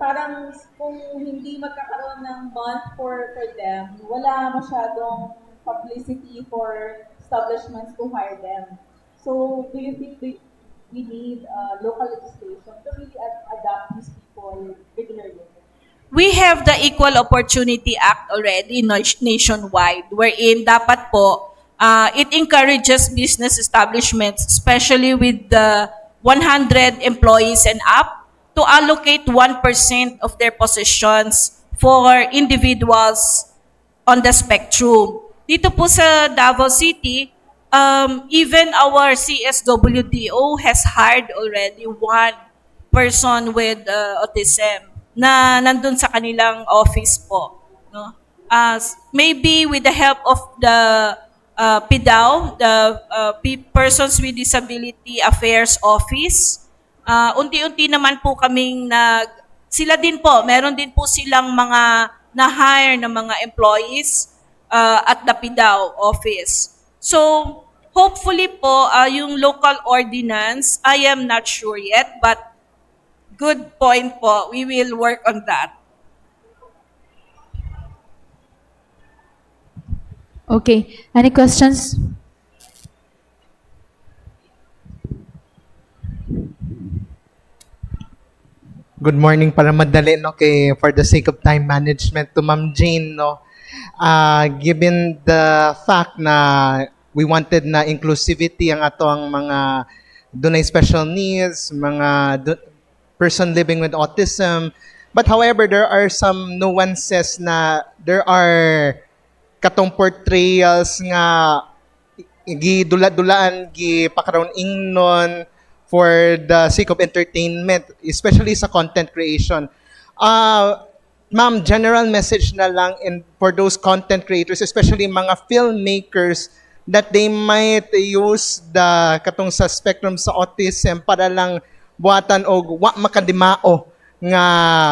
parang kung hindi magkakaroon ng month for them, wala masyadong publicity for establishments to hire them. So do you think we need local legislation to really adapt these people regularly? We have the Equal Opportunity Act already nationwide, wherein dapat po, it encourages business establishments, especially with the 100 employees and up, to allocate 1% of their positions for individuals on the spectrum. Dito po sa Davao City, even our CSWDO has hired already one person with autism na nandun sa kanilang office po, no? Maybe with the help of the PDAO, the Persons with Disability Affairs Office, unti-unti naman po kaming sila din po, meron din po silang mga na-hire na mga employees at the PDAO office. So, hopefully po, yung local ordinance, I am not sure yet, but good point po. We will work on that. Okay. Any questions? Good morning, para madali, no, for the sake of time management, to Ma'am Jane, no. Given the fact na we wanted na inclusivity ang atong mga dunay special needs, mga person living with autism. But however, there are some nuances na there are katong portrayals nga gidula-dulaan, gipakaroon ingnon for the sake of entertainment, especially sa content creation. Ma'am, general message na lang for those content creators, especially mga filmmakers, that they might use the katong sa spectrum sa autism para lang buhatan og wa makadimao nga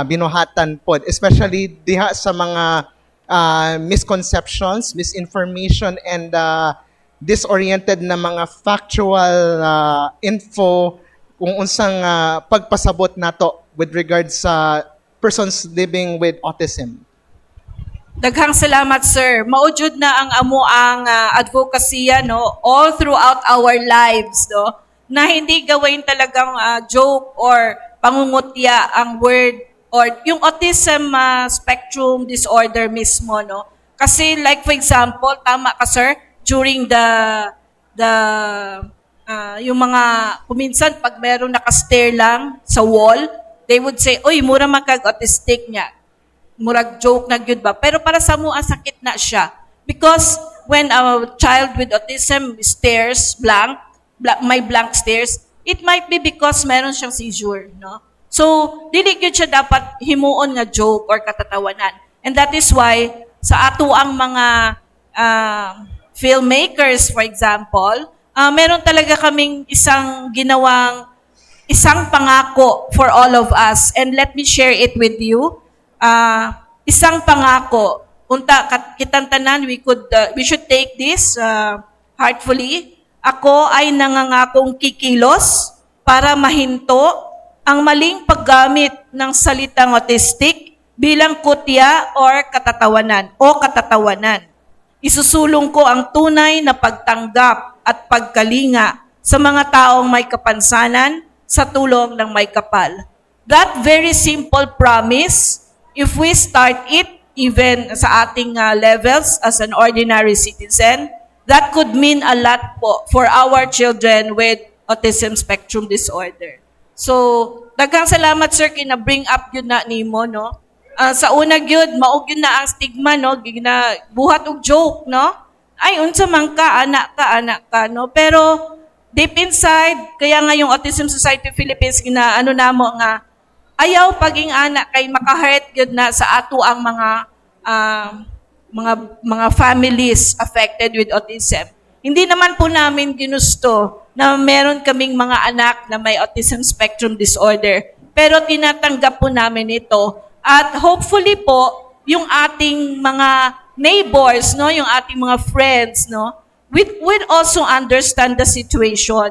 binuhatan pod, especially diha sa mga misconceptions, misinformation, and disoriented na mga factual info kung unsang pagpasabot nato with regards sa persons living with autism. Daghang salamat, sir. Maujud na ang amo ang advokasya, no, all throughout our lives, no, na hindi gawin talagang joke or pangungutya ang word or yung autism spectrum disorder mismo, no. Kasi like for example, tama ka, sir, during the yung mga kuminsan pag meron naka-stare lang sa wall, they would say, "Oy, mura man kag autistic niya." Murag joke na gyud ba, pero para sa mo sakit na siya because when a child with autism stares may blank stares, it might be because meron siyang seizure, no? So dili gyud siya dapat himuon nga joke or katatawanan, and that is why sa ato ang mga filmmakers, for example, meron talaga kaming isang pangako for all of us, and let me share it with you. Isang pangako. Unta kitang tanan, we should take this heartfully. Ako ay nangangakong kikilos para mahinto ang maling paggamit ng salitang autistic bilang kutya or katatawanan. Isusulong ko ang tunay na pagtanggap at pagkalinga sa mga taong may kapansanan sa tulong ng may kapal. That very simple promise, if we start it even sa ating levels as an ordinary citizen, that could mean a lot po for our children with autism spectrum disorder. So, daghang salamat, sir, kina-bring up yun na nimo, no? Sa una gyud maog yun na ang stigma, no? Buhat og joke, no? Ay, unsa man ka, anak ka, no? Pero, deep inside, kaya nga yung Autism Society Philippines, ano namo nga, ayaw paging anak kay maka-hurt gyud na sa ato ang mga families affected with autism. Hindi naman po namin ginusto na meron kaming mga anak na may autism spectrum disorder, pero tinatanggap po namin ito at hopefully po yung ating mga neighbors, no, yung ating mga friends, no, will also understand the situation.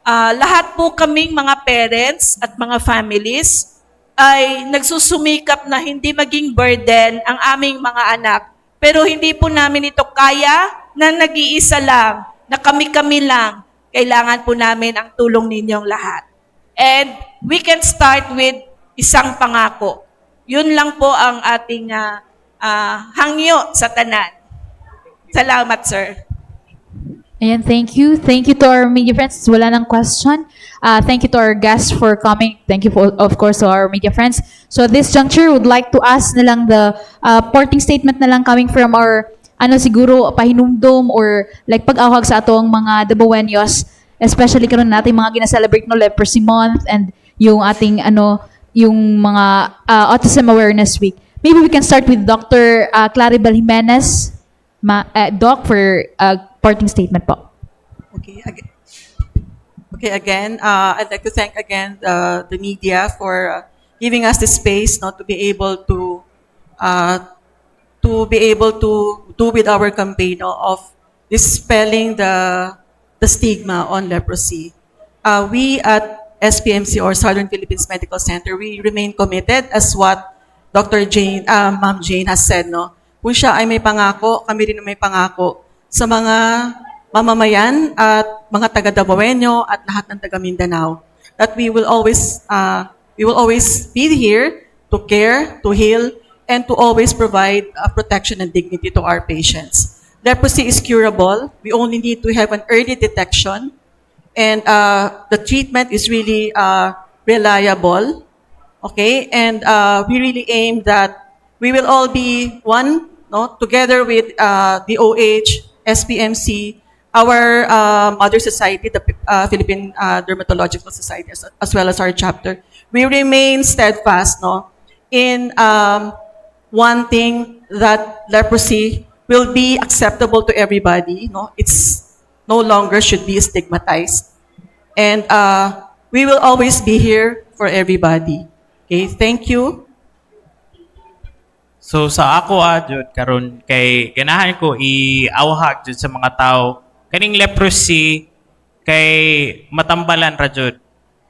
Lahat po kaming mga parents at mga families ay nagsusumikap na hindi maging burden ang aming mga anak. Pero hindi po namin ito kaya na nag-iisa lang, na kami-kami lang. Kailangan po namin ang tulong ninyong lahat. And we can start with isang pangako. Yun lang po ang ating hangyo sa tanan. Salamat, sir. Ayan, thank you. Thank you to our media friends. Wala nang question. Thank you to our guests for coming. Thank you, of course, to our media friends. So at this juncture, would like to ask na lang the parting statement na lang coming from our, siguro, pahinumdom or like pag-awag sa atong mga Dabawenyos, especially karon natin mga gina-celebrate no Leprosy Month and yung ating, yung mga Autism Awareness Week. Maybe we can start with Dr. Claribel Jimenez, Doc, for parting statement po. Okay, again, I'd like to thank again the media for giving us the space not to be able to do with our campaign of dispelling the stigma on leprosy. We at SPMC or Southern Philippines Medical Center, we remain committed as what Dr. Jane, Ma'am Jane has said, no? Kung siya ay may pangako, kami rin may pangako sa mga mamamayan at mga taga-Dabawenyo at lahat ng taga-Mindanao that we will always be here to care, to heal, and to always provide protection and dignity to our patients. Leprosy is curable. We only need to have an early detection, and the treatment is really reliable. Okay, and we really aim that we will all be one, no, together with DOH, SPMC, our mother society, the Philippine Dermatological Society, as well as our chapter. We remain steadfast, no, in wanting that leprosy will be acceptable to everybody. No, it's no longer should be stigmatized, and we will always be here for everybody. Okay, thank you. So sa ako jud karon kay ganahan ko iawhag jud sa mga tao kaning leprosy kay matambalan ra jud.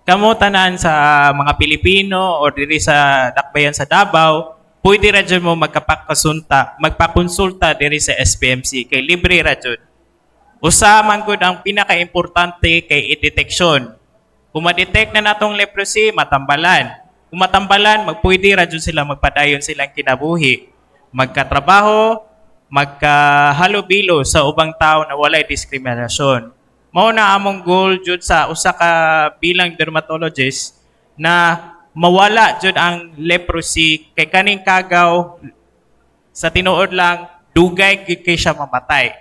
Kamo tanan sa mga Pilipino o diri sa dakbayan sa Davao, pwede ra jud mo magpakonsulta diri sa SPMC kay libre ra jud. Usa man gud ang pinaka-importante kay i-detection. Kung ma-detect na natong leprosy, matambalan. Kung matambalan, magpwede ra jud sila magpadayon silang kinabuhi. Magkatrabaho, magkahalubilo sa ubang tao na walay diskriminasyon. Mao na among goal jud sa usa ka bilang dermatologist na mawala jud ang leprosy kay kaning kagaw sa tinuod lang dugay gyud kay siya mamatay.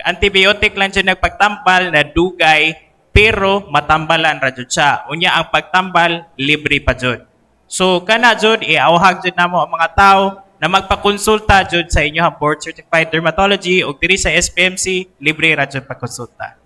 Antibiotic lang jud nagpagtambal na dugay pero matambalan ra jud siya. Unya ang pagtambal libre pa jud. So kana jud iawhag jud namo ang mga tawo na magpakonsulta jud sa inyong board certified dermatology ug diri sa SPMC libre ra jud pagkonsulta.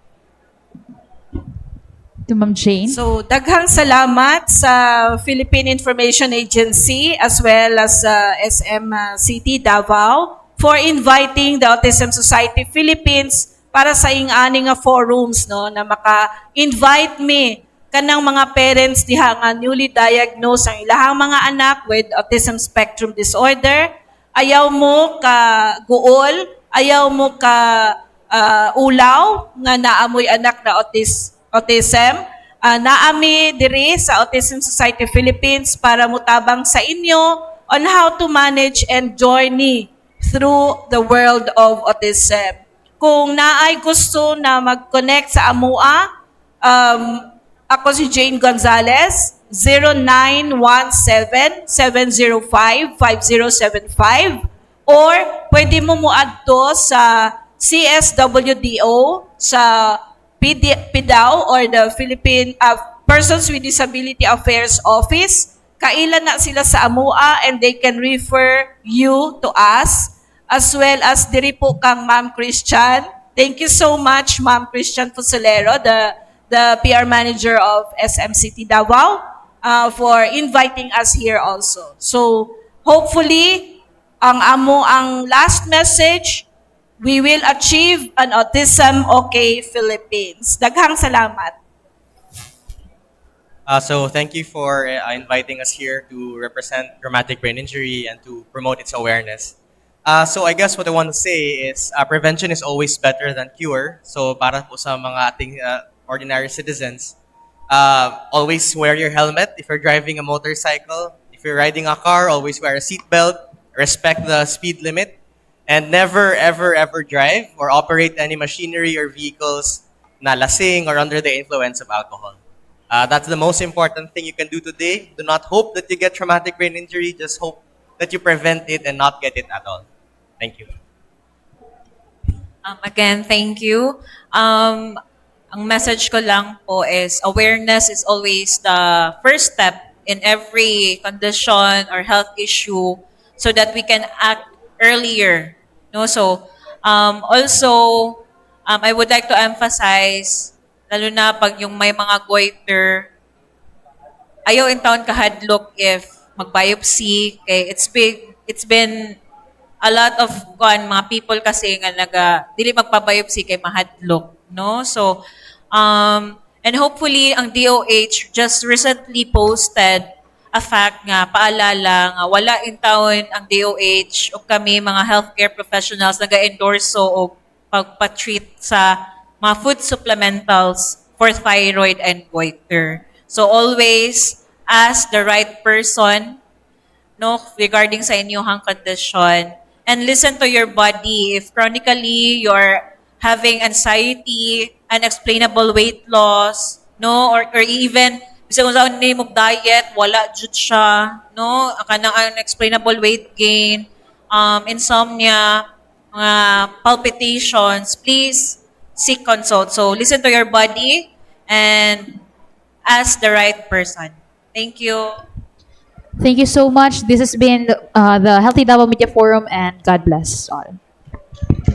To Ma'am Jane. So, daghang salamat sa Philippine Information Agency as well as SMCT Davao for inviting the Autism Society Philippines para sa ing-ani nga forums no na maka-invite me kanang mga parents diha nga newly diagnosed ang ilahang mga anak with autism spectrum disorder. Ayaw mo ka guol, ayaw mo ka ulaw nga naamoy anak na autism. Naami diri sa Autism Society Philippines para mutabang sa inyo on how to manage and journey through the world of autism. Kung naay gusto na mag-connect sa AMUA, ako si Jane Gonzalez, 0917-705-5075 or pwede mo muadto sa CSWDO sa PDAO or the Philippine Persons with Disability Affairs Office. Kailan na sila sa AMUA and they can refer you to us as well as diri po kang Ma'am Christian. Thank you so much, Ma'am Christian Fusilero, the PR manager of SMCT Davao, for inviting us here also. So, hopefully, ang last message, we will achieve an Autism OK Philippines. Daghang salamat. So thank you for inviting us here to represent traumatic brain injury and to promote its awareness. So I guess what I want to say is prevention is always better than cure. So para po sa mga ating ordinary citizens, always wear your helmet if you're driving a motorcycle. If you're riding a car, always wear a seatbelt. Respect the speed limit. And never, ever, ever drive or operate any machinery or vehicles na lasing or under the influence of alcohol. That's the most important thing you can do today. Do not hope that you get traumatic brain injury. Just hope that you prevent it and not get it at all. Thank you. Again, thank you. Ang message ko lang po is awareness is always the first step in every condition or health issue so that we can act earlier. No, so also I would like to emphasize lalo na pag yung may mga goiter, ayaw in taon kahadlok if mag-biopsy kay it's been a lot of mga people kasi nga dili magpa-biopsy kay mahadlok, no? So and hopefully ang DOH just recently posted a fact nga paalala nga wala in taon ang DOH o kami mga healthcare professionals naga-endorso o pagpa-treat sa mga food supplementals for thyroid and goiter. So always ask the right person no regarding sa inyong condition and listen to your body. If chronically you're having anxiety, unexplainable weight loss, no or even bisa kung saan ni mo diet, wala jud siya, no? Kanang unexplainable weight gain, insomnia, palpitations, please seek consult. So listen to your body and ask the right person. Thank you. Thank you so much. This has been the Healthy Davao Media Forum, and God bless all.